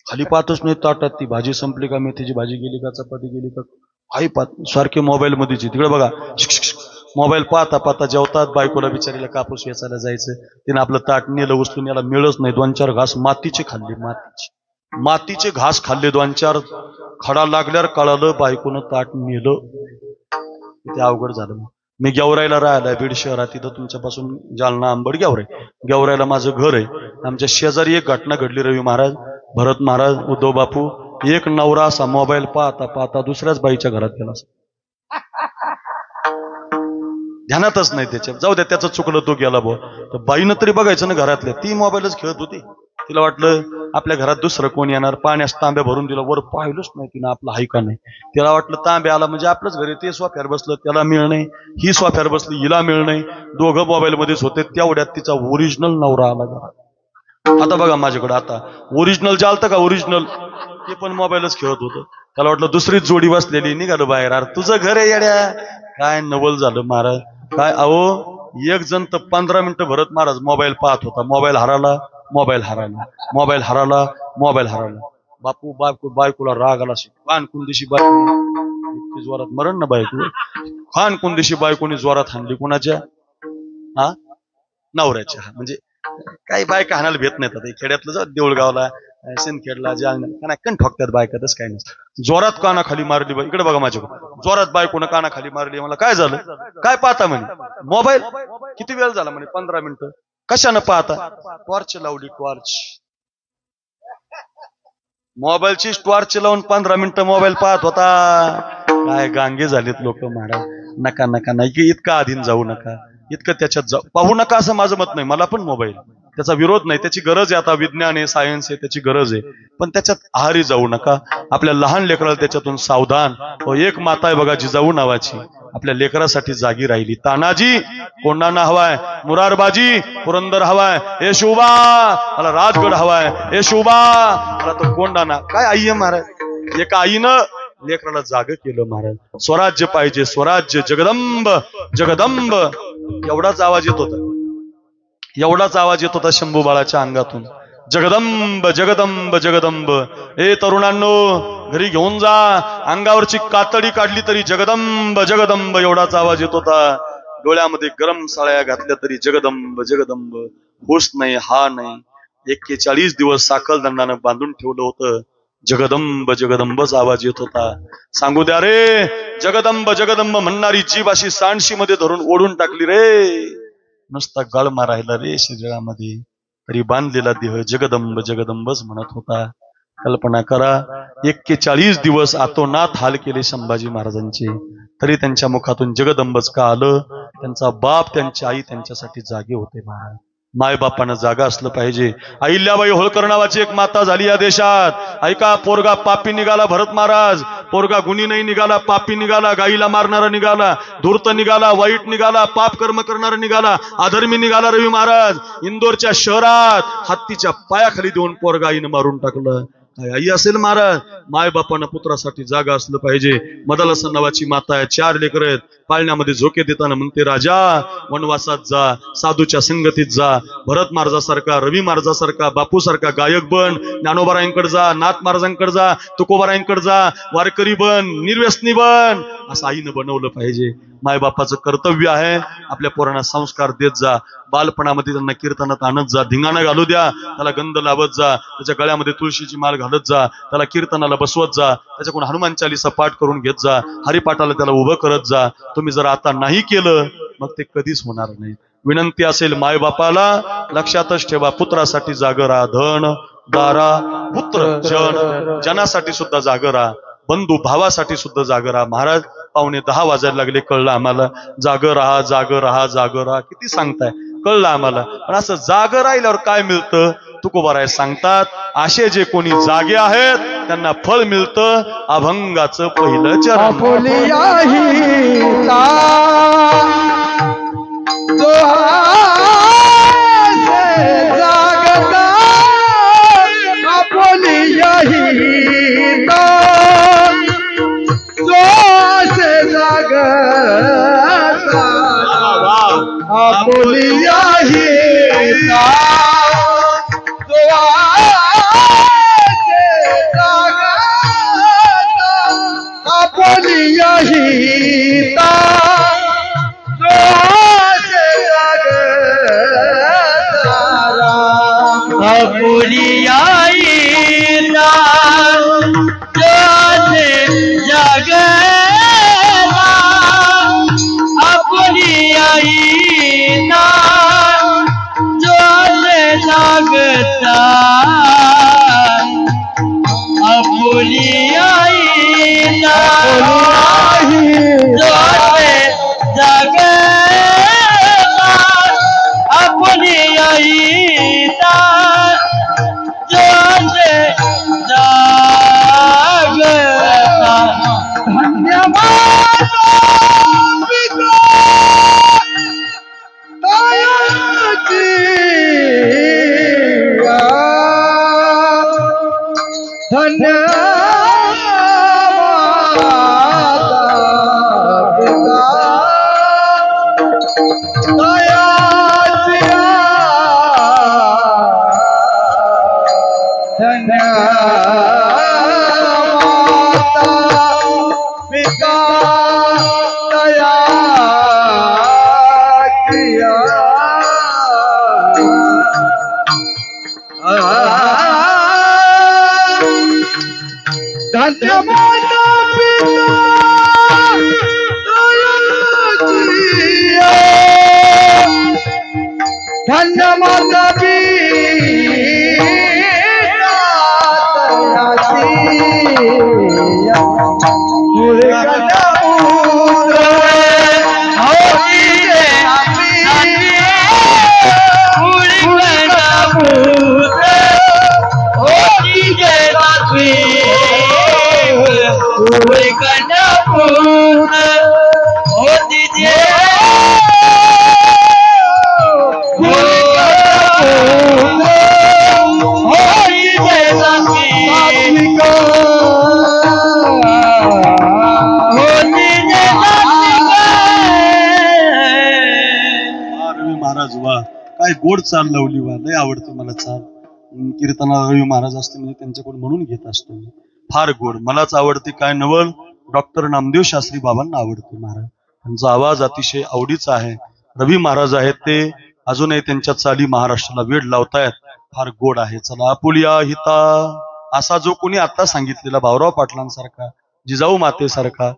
खाली पाहतच नाही ताटात, ती भाजी संपली का, मेथीची भाजी गेली का, चपाती गेली का, काही पाहत सारखे मोबाईल मध्येच. तिकडे बघा, मोबाईल पाहता पाहता जेवतात. बायकोला बिचारीला कापूस वेचायला जायचं, तिने आपलं ताट नेलं उचलून, याला मिळच नाही. 2-4 घास मातीचे खाल्ले, मातीचे घास खाल्ले. 2-4 खडा लागल्यावर कळालं बायकोनं ताट नेलं. ते अवघड झालं. मी गेवरायला राहिलाय बीड शहरात, तिथं तुमच्यापासून जालना आंबड गेवरायला माझं घर आहे. आमच्या शेजारी एक घटना घडली. रवी महाराज, भरत महाराज, उद्धव बापू, एक नवरा असा मोबाईल पाहता पाहता दुसऱ्याच बाईच्या घरात गेला. ध्यानातच नाही त्याच्या. जाऊ द्या, त्याचं चुकलं, तो गेला भाऊ. तर बाईनं तरी बघायचं ना घरातल्या. ती मोबाईलच खेळत होती. तिला वाटलं आपल्या घरात दुसरं कोण येणार. पाण्यास तांब्या भरून दिला, वर पाहिलंच नाही तिनं आपला हाय का नाही. तिला वाटलं तांब्या आला म्हणजे आपलंच घरी. ते सोफ्यावर बसलं, त्याला मिळ नाही. ही सोफ्यावर बसली, हिला मिळ नाही. दोघं मोबाईल मध्येच होते. तेवढ्यात तिचा ओरिजिनल नवरा आला घरात. आता बघा माझ्याकडे, आता ओरिजिनल चालतं का, ओरिजिनल, ते पण मोबाईलच खेळत होतं. त्याला वाटलं दुसरीच जोडी बसलेली, निघालं बाहेर. अरे तुझं घर आहे येड्या. काय नवल झालं महाराज. काय अहो, एक जण तर 15 मिनिटं भरत महाराज मोबाईल पाहत होता. मोबाईल हराला, मोबाईल हराला, मोबाईल हराला, मोबाईल हराला. बायकोला राग आला. खान कुंदिशी बायको जोरात मरण ना बायको. खान कुंदिशी बायकोनी जोरात हाणली. कुणाच्या? हा, नवऱ्याच्या. म्हणजे काही बायका हाणायला भेट नाहीत. आता खेड्यातलं जा, देऊळगावला, सिंदखेडला, जालना, कण ठोकतात बायका. तसं काही नसतं. जोरात काना खाली मारली. इकडे बघा माझ्याकडे, जोरात बायकोनं काना खाली मारली. मला काय झालं, काय पाहता म्हणे मोबाईल. किती वेळ झाला म्हणे, 15 मिनिटं. कशानं पाहता? टॉर्च लावली, टॉर्च. मोबाईलची टॉर्च लावून 15 मिनिटं मोबाईल पाहत होता. काय गांगे झालेत लोक महाराज. नका नका नाही, इतका अधीन जाऊ नका, इतकं त्याच्यात जाऊ पाहू नका, असं माझं मत नाही. मला पण मोबाईल, त्याचा विरोध नाही, त्याची गरज आहे. आता विज्ञान आहे, सायन्स आहे, त्याची गरज आहे. पण त्याच्यात आहारी जाऊ नका. आपल्या लहान लेकराला त्याच्यातून सावधान. एक माता आहे बघा, जिजाऊ नावाची, आपल्या लेकरासाठी जागी राहिली. तानाजी कोंडाणा हवाय, मुरारबाजी पुरंदर हवाय, हे शिवबा मला राजगड हवाय, हे शिवबा मला तो कोंडाणा. काय आई आहे महाराज. एका आईनं लेकराला जाग केलं महाराज. स्वराज्य पाहिजे, स्वराज्य, जगदंब जगदंब. एवढाच आवाज येत होता, एवढाच आवाज येत होता शंभू बाळाच्या अंगातून. जगदंब जगदंब जगदंब. ए तरुणांनो, घरी घेऊन जा, अंगावरची कातडी काढली तरी जगदंब जगदंब एवढाच आवाज येत होता. डोळ्यामध्ये गरम साळ्या घातल्या तरी जगदंब जगदंब. हुश नाही, हा नाही. 41 दिवस साखळदंडानं बांधून ठेवलं होतं. जगदंब जगदंबच आवाज येत होता. सांगू द्या रे, जगदंब जगदंब म्हणणारी जीभ अशी सांडशी मध्ये धरून ओढून टाकली रे. नुसता गळमा राहिला रे शरीरामध्ये, तरी बांधलेला देह जगदंब जगदंबच म्हणत होता. कल्पना करा, 41 दिवस आतोनात हाल केले संभाजी महाराजांचे, तरी त्यांच्या मुखातून जगदंबच का आलं. त्यांचा बाप, त्यांची आई त्यांच्यासाठी जागे होते महाराज. मायबापानं जागा असलं पाहिजे. अहिल्याबाई होळकर नावाची एक माता झाली या देशात. ऐका, पोरगा पापी निघाला भरत महाराज, पोरगा गुणी नाही निघाला, पापी निघाला, गाईला मारणारा निघाला, धूर्त निघाला, वाईट निघाला, पाप कर्म करणारा निघाला, अधर्मी निघाला रवी महाराज. इंदोरच्या शहरात हत्तीच्या पायाखाली देऊन पोरगा आईनं मारून टाकलं. काय आई असेल महाराज. मायबापानं पुत्रासाठी जागा असलं पाहिजे. मदालसन नावाची माता आहे, 4 लेकर आहेत. पाळण्यामध्ये झोके देताना म्हणते, राजा वनवासात जा, साधूच्या संगतीत जा. भरत महाराजासारखा, रवी महाराजासारखा, बापूसारखा गायक बन, ज्ञानोबारायांकडे जा, नाथ महाराजांकडे जा, तुकोबारायांकडे जा, वारकरी बन, निर्व्यसनी बन, असं आईनं बनवलं पाहिजे. मायबापाचं कर्तव्य आहे. आपल्या पोरांना संस्कार देत जा. बालपणामध्ये त्यांना कीर्तनात आणत जा, धिंगाणा घालू द्या, त्याला गंध लावत जा, त्याच्या गळ्यामध्ये तुळशीची माळ घालत जा, त्याला कीर्तनाला बसवत जा, त्याच्याकडून हनुमान चालीसा पाठ करून घेत जा, हरिपाठाला त्याला उभं करत जा. तुम्ही जर आता नाही केलं, मग ते कधीच होणार नाही. विनंती असेल मायबापाला, लक्षातच ठेवा, पुत्रासाठी जागं राहा. धन दारा पुत्र जन, जनासाठी सुद्धा जागं राहा. बंधू भावासाठी सुद्धा जागं राहा. महाराज 9:45 वाजायला लागले, कळलं आम्हाला. जागं राहा, जागं राहा, जागं राहा, किती सांगताय, कळलं आम्हाला. पण असं जागं राहिल्यावर काय मिळतं, तुकोबाराय सांगतात, असे जे कोणी जागे आहेत त्यांना फळ मिळतं अभंगाचं पहिलं चरण. जो काय गोड चाल लावली वा, लय आवडते मला चाल. कीर्तना रवी महाराज असते म्हणजे त्यांच्याकडून म्हणून घेत असतो मी. फार गोड, मलाच आवडते काय नवल. डॉक्टर नामदेव शास्त्री बाबांना आवडते महाराज, त्यांचा आवाज अतिशय आवडीचा आहे. रवी महाराज आहेत ते अजूनही त्यांच्या चाली महाराष्ट्राला वेड लावतायत, फार गोड आहे. चला आपुलिया हिता असा जो कोणी आता सांगितलेला भाऊराव पाटलांसारखा, जिजाऊ मातेसारखा,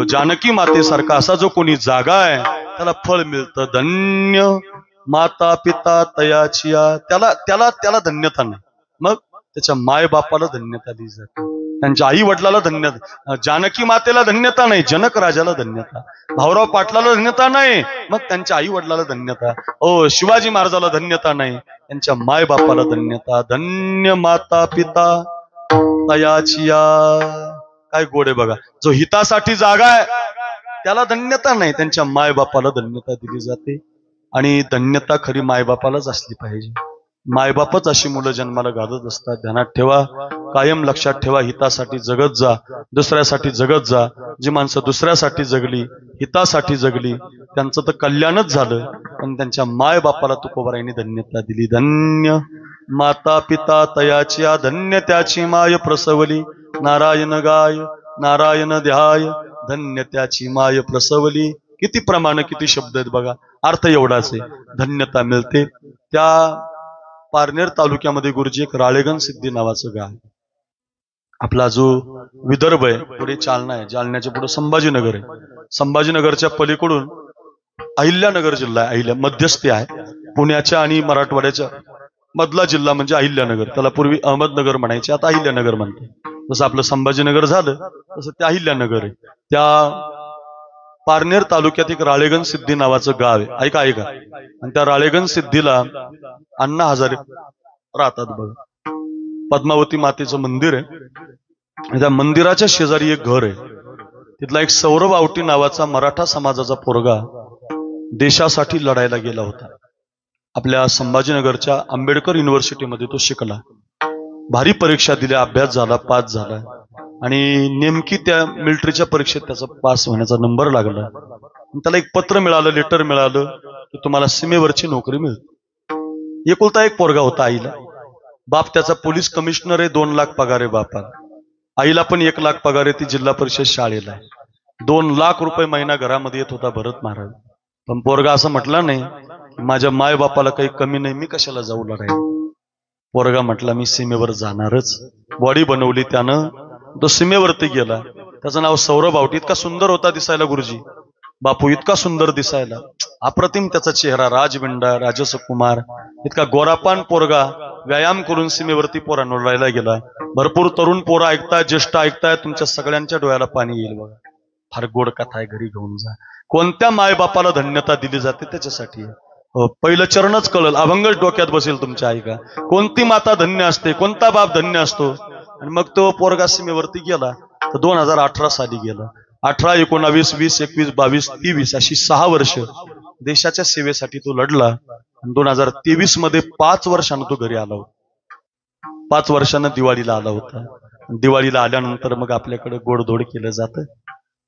जानकी मातेसारखा असा जो कोणी जागा आहे त्याला फळ मिळतं. धन्य माता पिता तयाचिया, त्याला त्याला त्याला धन्यता नाही, मग त्याच्या माय बापाला धन्यता दिली जाते. त्यांच्या आई वडिलाला धन्यता, जानकी मातेला धन्यता नाही, जनक राजाला धन्यता. भाऊराव पाटलाला धन्यता नाही, मग त्यांच्या आई वडिलाला धन्यता. शिवाजी महाराजाला धन्यता नाही, त्यांच्या माय बापाला धन्यता. धन्य माता पिता तयाचिया, काय गोड आहे बघा. जो हितासाठी जागा आहे त्याला धन्यता नाही, त्यांच्या माय बापाला धन्यता दिली जाते. आणि धन्यता खरी मायबापालाच असली पाहिजे. मायबापच अशी मुलं जन्माला घालत असतात. ध्यानात ठेवा, कायम लक्षात ठेवा. हितासाठी जगत जा, दुसऱ्यासाठी जगत जा. जी माणसं दुसऱ्यासाठी जगली, हितासाठी जगली, त्यांचं तर कल्याणच झालं, पण त्यांच्या माय बापाला तुकोबारायांनी धन्यता दिली. धन्य माता पिता तयाचिया, धन्य त्याची माय प्रसवली. नारायण गाय नारायण ध्याय, धन्य त्याची माय प्रसवली. किती प्रमाण, किती शब्द आहेत बघा. अर्थ एवढाच आहे, धन्यता मिळते. त्या पारनेर तालुक्यामध्ये गुरुजी एक राळेगण सिद्धी नावाचं गाव. आपला जो विदर्भ आहे, पुढे जालना आहे, जालन्याच्या पुढे संभाजीनगर आहे. संभाजीनगरच्या पलीकडून अहिल्यानगर जिल्हा आहे. अहिल्या मध्यस्थी आहे. पुण्याच्या आणि मराठवाड्याच्या मधला जिल्हा म्हणजे अहिल्यानगर. त्याला पूर्वी अहमदनगर म्हणायचे, आता अहिल्यानगर म्हणते. जसं आपलं संभाजीनगर झालं तसं ते अहिल्यानगर आहे. त्या पारनेर तालुक्यात एक राळेगण सिद्धी नावाचं गाव आहे. ऐका ऐका. आणि त्या राळेगण सिद्धीला अण्णा हजारे राहतात बघा. पद्मावती मातेचं मंदिर आहे. त्या मंदिराच्या शेजारी एक घर आहे. तिथला एक सौरभ आवटी नावाचा मराठा समाजाचा पोरगा देशासाठी लढायला गेला होता. आपल्या संभाजीनगरच्या आंबेडकर युनिव्हर्सिटीमध्ये तो शिकला. भारी परीक्षा दिल्या, अभ्यास झाला, पास झाला. आणि नेमकी त्या मिलिटरीच्या परीक्षेत त्याचा पास होण्याचा नंबर लागला. त्याला एक पत्र मिळालं, लेटर मिळालं की तुम्हाला सीमेवरची नोकरी मिळते. एकुलता एक पोरगा होता आईला. बाप त्याचा पोलीस कमिशनर आहे, 2 लाख पगार आहे बापाला. आईला पण 1 लाख पगार आहे, ती जिल्हा परिषद शाळेला आहे. 2 लाख रुपये महिना घरामध्ये येत होता भरत महाराज. पण पोरगा असं म्हटला नाही की माझ्या माय बापाला काही कमी नाही, मी कशाला जाऊ लढायला. पोरगा म्हटला मी सीमेवर जाणारच. बॉडी बनवली त्यानं, तो सीमेवरती गेला. त्याचं नाव सौरभ आवटी. इतका सुंदर होता दिसायला गुरुजी, बापू इतका सुंदर दिसायला, अप्रतिम त्याचा चेहरा, राजबिंडा, राजसकुमार, इतका गोरापान पोरगा. व्यायाम करून सीमेवरती पोरांवर लढायला गेला. भरपूर तरुण पोरं ऐकताय, ज्येष्ठ ऐकताय, तुमच्या सगळ्यांच्या डोळ्याला पाणी येईल बघा. फार गोड कथा आहे, घरी घेऊन जा. कोणत्या मायबापाला धन्यता दिली जाते त्याच्यासाठी पहिलं चरणच कळल, अभंगच डोक्यात बसेल तुमच्या. ऐका, कोणती माता धन्य असते, कोणता बाप धन्य असतो. आणि मग तो पोरगा सीमेवरती गेला तर 2018 साली गेला. 18, 19, 20, 21, 22, 23 अशी 6 वर्ष देशाच्या सेवेसाठी तो लढला. आणि 2023 मध्ये 5 वर्षानं तो घरी आला होता. 5 वर्षानं दिवाळीला आला होता. दिवाळीला आल्यानंतर मग आपल्याकडे गोडधोड केलं जातं.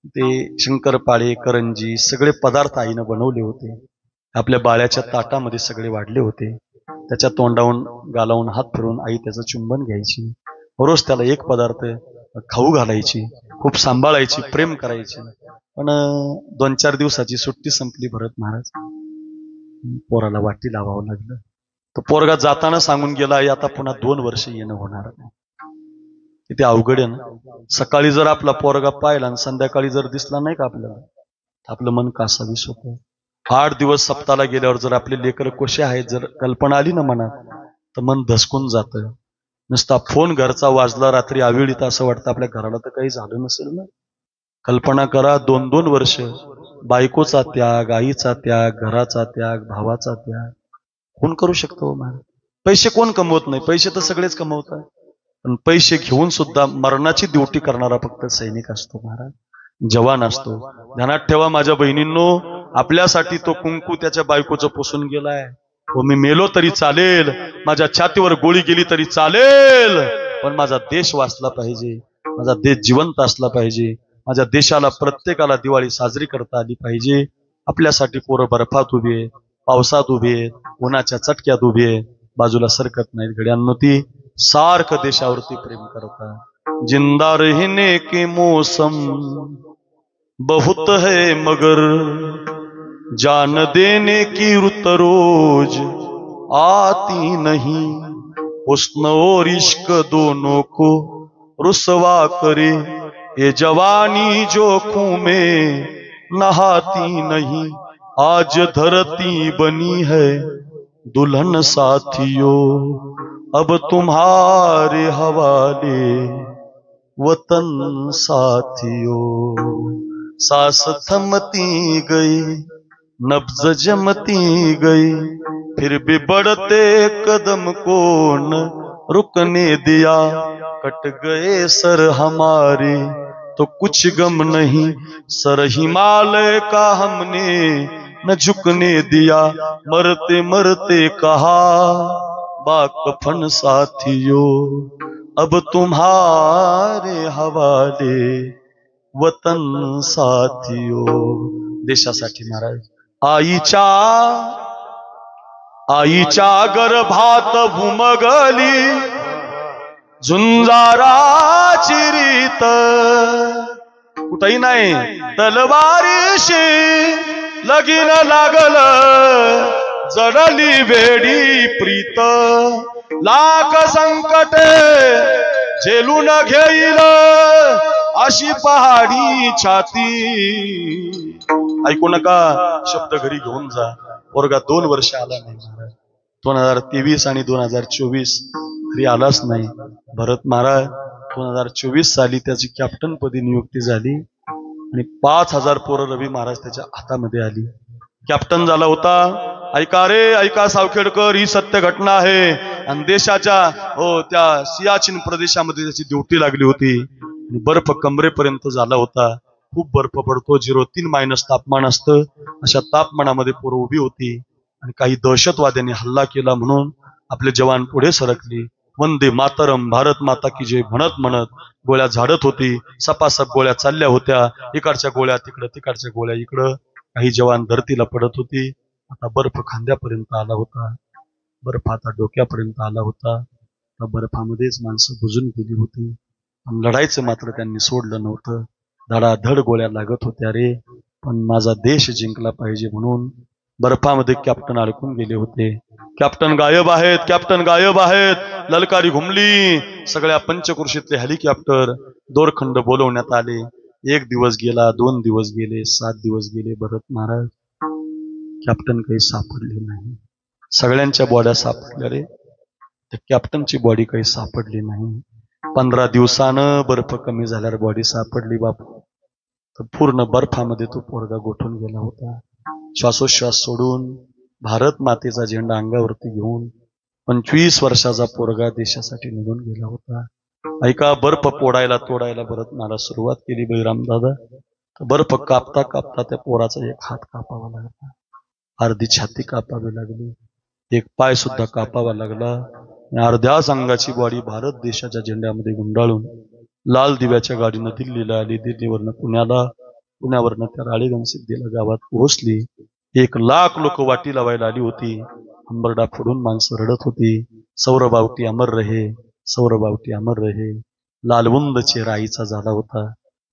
ते शंकरपाळे, करंजी सगळे पदार्थ आईनं बनवले होते. आपल्या बाळ्याच्या ताटामध्ये सगळे वाढले होते. त्याच्या तोंडावून गालावून हात फिरून आई त्याचं चुंबन घ्यायची. रोज त्याला एक पदार्थ खाऊ घालायची, खूप सांभाळायची, प्रेम करायची. पण 2-4 दिवसाची सुट्टी संपली भरत महाराज, पोराला वाटी लावावं लागलं. तो पोरगा जाताना सांगून गेला आई आता पुन्हा 2 वर्ष येणं होणार नाही. किती अवघड आहे ना. सकाळी जर आपला पोरगा पाहिला आणि संध्याकाळी जर दिसला नाही का आपल्याला, आपलं मन कासावीस होतं. 8 दिवस सप्ताहाला गेल्यावर जर आपले लेकर कसे आहेत जर कल्पना आली ना मनात, तर मन धसकून जातं. नुसता फोन घरचा वाजला रात्री आवेळी तर असं वाटतं आपल्या घराला तर काही झालं नसेल ना. कल्पना करा, 2-2 वर्ष बायकोचा त्याग, आईचा त्याग, घराचा त्याग, भावाचा त्याग कोण करू शकतो महाराज? पैसे कोण कमवत नाही, पैसे तर सगळेच कमवतात. पण पैसे घेऊन सुद्धा मरणाची ड्युटी करणारा फक्त सैनिक असतो महाराज, जवान असतो. ध्यानात ठेवा माझ्या बहिणींनो, आपल्यासाठी तो कुंकू त्याच्या बायकोचं पुसून गेलाय. हो मी मेलो तरी चालेल, माझ्या छातीवर गोळी गेली तरी चालेल, पण माझा देश वाचला पाहिजे, माझा देश जिवंत असला पाहिजे. माझ्या देशाला प्रत्येकाला दिवाळी साजरी करता आली पाहिजे. आपल्यासाठी पोरं बर्फात उभी आहेत, पावसात उभी आहेत, उन्हाच्या चटक्यात उभी आहेत, बाजूला सरकत नाहीत. घड्यांनो ती सारखं देशावरती प्रेम करतात. जिंदा रहने के मौसम बहुत है मगर जान देने की रुत रोज आती नहीं. हुस्न और इश्क दोनों को रुसवा करे, ये जवानी जोखों में नहाती नहीं. आज धरती बनी है दुल्हन साथियों, अब तुम्हारे हवाले वतन साथियों. सांस थमती गई, नब्ज जमती गई, फिर भी बढ़ते कदम को न रुकने दिया. कट गए सर हमारे तो कुछ गम नहीं, सर हिमालय का हमने न झुकने दिया. मरते मरते कहा बाकफन साथियों, अब तुम्हारे हवाले वतन साथियों. देशासाठी महाराज, आईच्या गर्भात भूमगली झुंजाराची रीत. कुठही नाही, तलवारीशी लगीन लागलं, जडली वेडी प्रीत. लाख संकटे झेलून घेईल अशी पहाडी छाती. ऐकू नका, शब्द घरी घेऊन जा. पोरगा 2 वर्ष आला नाही महाराज. 2023 आणि 2024 घरी आलाच नाही. भरत महाराज 2024 साली त्याची कॅप्टन पदी नियुक्ती झाली आणि 5000 पोरं रवी महाराज त्याच्या हातामध्ये आली. कॅप्टन झाला होता. ऐका रे ऐका सावखेडकर, ही सत्य घटना आहे. आणि देशाच्या त्या सियाचीन प्रदेशामध्ये त्याची ड्युटी लागली होती. बर्फ कमरेपर्यंत झाला होता. खूप बर्फ पडतो, 0.3 तापमान असतं. अशा तापमानामध्ये पोरं उभी होती आणि काही दहशतवाद्यांनी हल्ला केला म्हणून आपले जवान पुढे सरकले. वंदे मातरम, भारत माता की जय म्हणत म्हणत गोळ्या झाडत होती. सपासप गोळ्या चालल्या होत्या, इकडच्या गोळ्या तिकडं, तिकडच्या गोळ्या इकडं. काही जवान धरतीला पडत होती. आता बर्फ खांद्यापर्यंत आला होता. बर्फ आता डोक्यापर्यंत आला होता. त्या बर्फामध्येच माणसं बुजून गेली होती. लढायचं मात्र त्यांनी सोडलं नव्हतं. धडाधड गोळ्या लागत होत्या रे, पण माझा देश जिंकला पाहिजे म्हणून बर्फामध्ये कॅप्टन अडकून गेले होते. कॅप्टन गायब आहेत, कॅप्टन गायब आहेत. ललकारी घुमली. सगळ्या पंचकृषीतले हेलिकॉप्टर दोरखंड बोलवण्यात आले. 1 दिवस गेला, 2 दिवस गेले, 7 दिवस गेले. भरत महाराज, कॅप्टन काही सापडले नाही. सगळ्यांच्या बॉड्या सापडल्या रे, त्या कॅप्टनची बॉडी काही सापडली नाही. 15 दिवसानं बर्फ कमी झाल्यावर बॉडी सापडली बापू. तर पूर्ण बर्फामध्ये तो पोरगा गोठून गेला होता. श्वासोश्वास सोडून भारत मातेचा झेंडा अंगावरती घेऊन 25 वर्षाचा पोरगा देशासाठी निघून गेला होता. ऐका, बर्फ पोडायला तोडायला भरत मला सुरुवात केली बळीराम दादा. बर्फ कापता कापता त्या पोराचा एक हात कापावा लागला, अर्धी छाती कापावी लागली, एक पाय सुद्धा कापावा लागला. अर्ध्या अंगाची बॉडी भारत देशाच्या झेंड्यामध्ये गुंडाळून लाल दिव्याच्या गाडीनं दिल्लीला आली. दिल्लीवरनं पुण्याला, पुण्यावरनं त्या राळेगण सिद्धीला गावात पोहोचली. 1 लाख लोक वाटी लावायला आली होती. हंबरडा फोडून माणसं रडत होती. सौरबावटी अमर रहे, सौरबावटी अमर रहे. लालवुंद चेहरा आईचा झाला होता.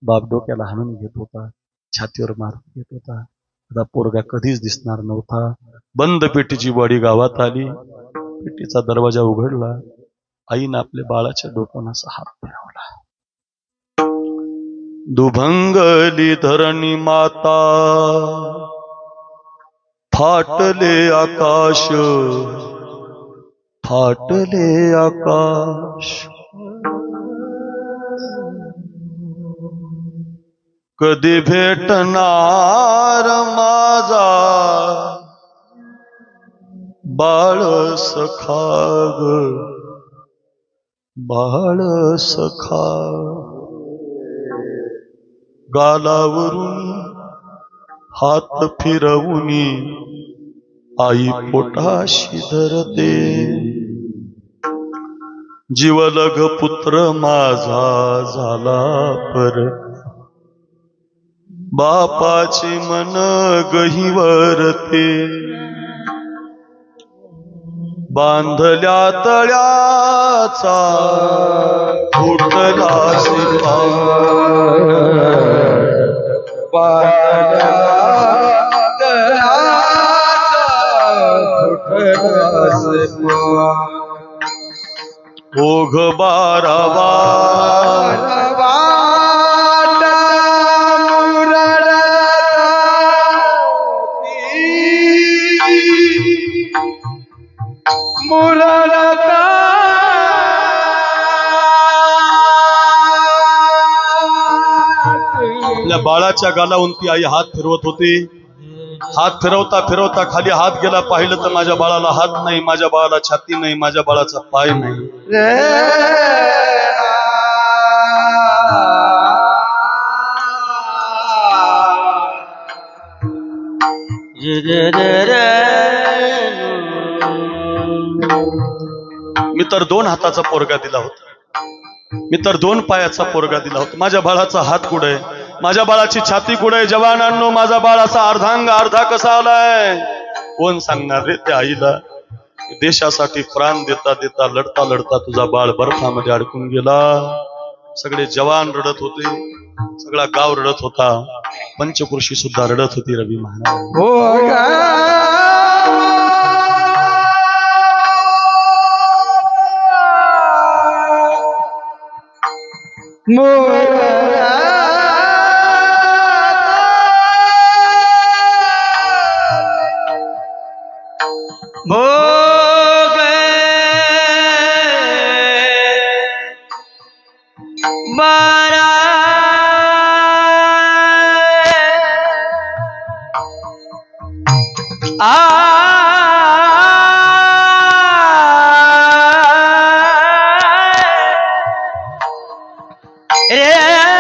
बाप डोक्याला हाणून घेत होता, छातीवर मारत घेत होता. आता पोरगा कधीच दिसणार नव्हता. बंद पेटीची बॉडी गावात आली. पेटीचा दरवाजा उघडला. आईनं आपल्या बाळाच्या डोक्यावर असा हात फिरवला. दुभंगली धरणी माता, फाटले आकाश, फाटले आकाश. कधी भेटणार माझा बाळ सखा ग, बाळ सखा. गालावरून हात फिरवूनी आई पोटाशी धरते. जीवलग पुत्र माझा झाला पर, बापाचे मन गहिवरते. बांधल्या तळ्याचा फुटला ओघ बारावा आपल्या बाळाच्या गालावून ती आई हात फिरवत होती. हात फिरवता फिरवता खाली हात गेला. पाहिलं तर माझ्या बाळाला हात नाही, माझ्या बाळाला छाती नाही, माझ्या बाळाचा पाय नाही. मी तर 2 हाताचा पोरगा दिला होता, मी तर 2 पायाचा पोरगा दिला होता. माझ्या बाळाचा हात कुठे, माझ्या बाळाची छाती कुठे? जवानांनो, माझा बाळाचा अर्धांग अर्धा कसा आलाय? कोण सांगणार रे त्या आईला? देशासाठी प्राण देता देता, लढता लढता तुझा बाळ बर्फामध्ये अडकून गेला. सगळे जवान रडत होते, सगळा गाव रडत होता, पंचकृषी सुद्धा रडत होती. रवी महाराज Yeah.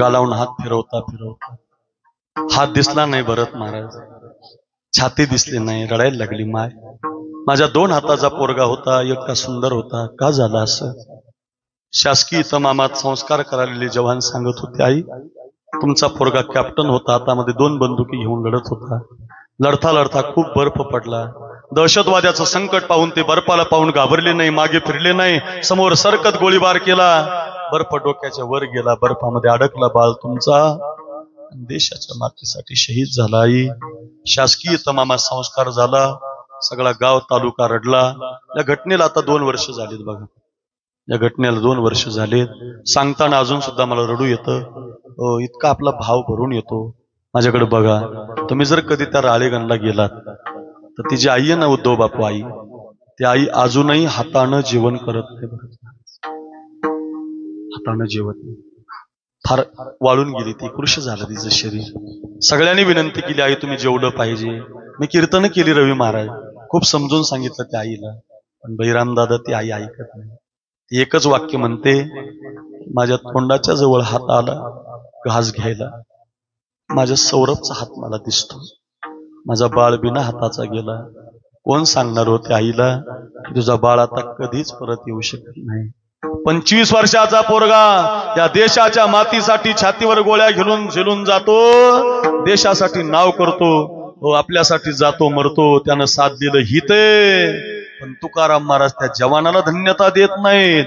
गालावून हात फिरवता फिरवता हात दिसला नाही भरत महाराज, छाती दिसली नाही, रडायला लागली माय. माझ्या 2 हाताचा पोरगा होता, एकटा सुंदर होता, का झाला असं? शासकीय इतमामात संस्कार करालेले जवान सांगत होते, आई तुमचा पोरगा कॅप्टन होता, हातामध्ये 2 बंदुकी घेऊन लढत होता. लढता लढता खूप बर्फ पडला. दहशतवाद्याचं संकट पाहून ते बर्फाला पाहून घाबरले नाही, मागे फिरले नाही, समोर सरकत गोळीबार केला, बर्फ डोक्याच्या वर गेला, बर्फामध्ये अडकला बाळ तुमचा, देशाच्या मातीसाठी शहीद झाला. आई शासकीय इतमामात संस्कार झाला, सगळा गाव तालुका रडला. या घटनेला आता 2 वर्ष झालीत बघा, या घटनेला 2 वर्ष झालेत. सांगताना अजून सुद्धा मला रडू येतं, इतका आपला भाव भरून येतो. माझ्याकडे बघा, तुम्ही जर कधी त्या राळेगणला गेलात तर तिची आई आहे ना उद्धव बापू आई, ती आई अजूनही हातानं जेवण करत नाही, हातानं जेवत नाही, फार वाळून गेली ती, कृश झालं तिचं शरीर. सगळ्यांनी विनंती केली, आई तुम्ही जेवलं पाहिजे. मी कीर्तन केली रवी महाराज, खूप समजून सांगितलं त्या आईला, पण बहिराम दादा ती आई ऐकत नाही. ती एकच वाक्य म्हणते, माझ्या तोंडाच्या जवळ हात आला घास घ्यायला, माझ्या सौरभचा हात मला दिसतो, माझा बाळ बिना हाताचा गेला. कोण सांगणार होते आईला की तुझा बाळ आता कधीच परत येऊ शकत नाही? 25 वर्षाचा पोरगा या देशाच्या मातीसाठी छातीवर गोळ्या घेऊन झेलून जातो, देशासाठी नाव करतो, आपल्यासाठी जातो मरतो. त्यानं साथ दिलं हिते, पण तुकाराम महाराज त्या जवानाला धन्यता देत नाहीत.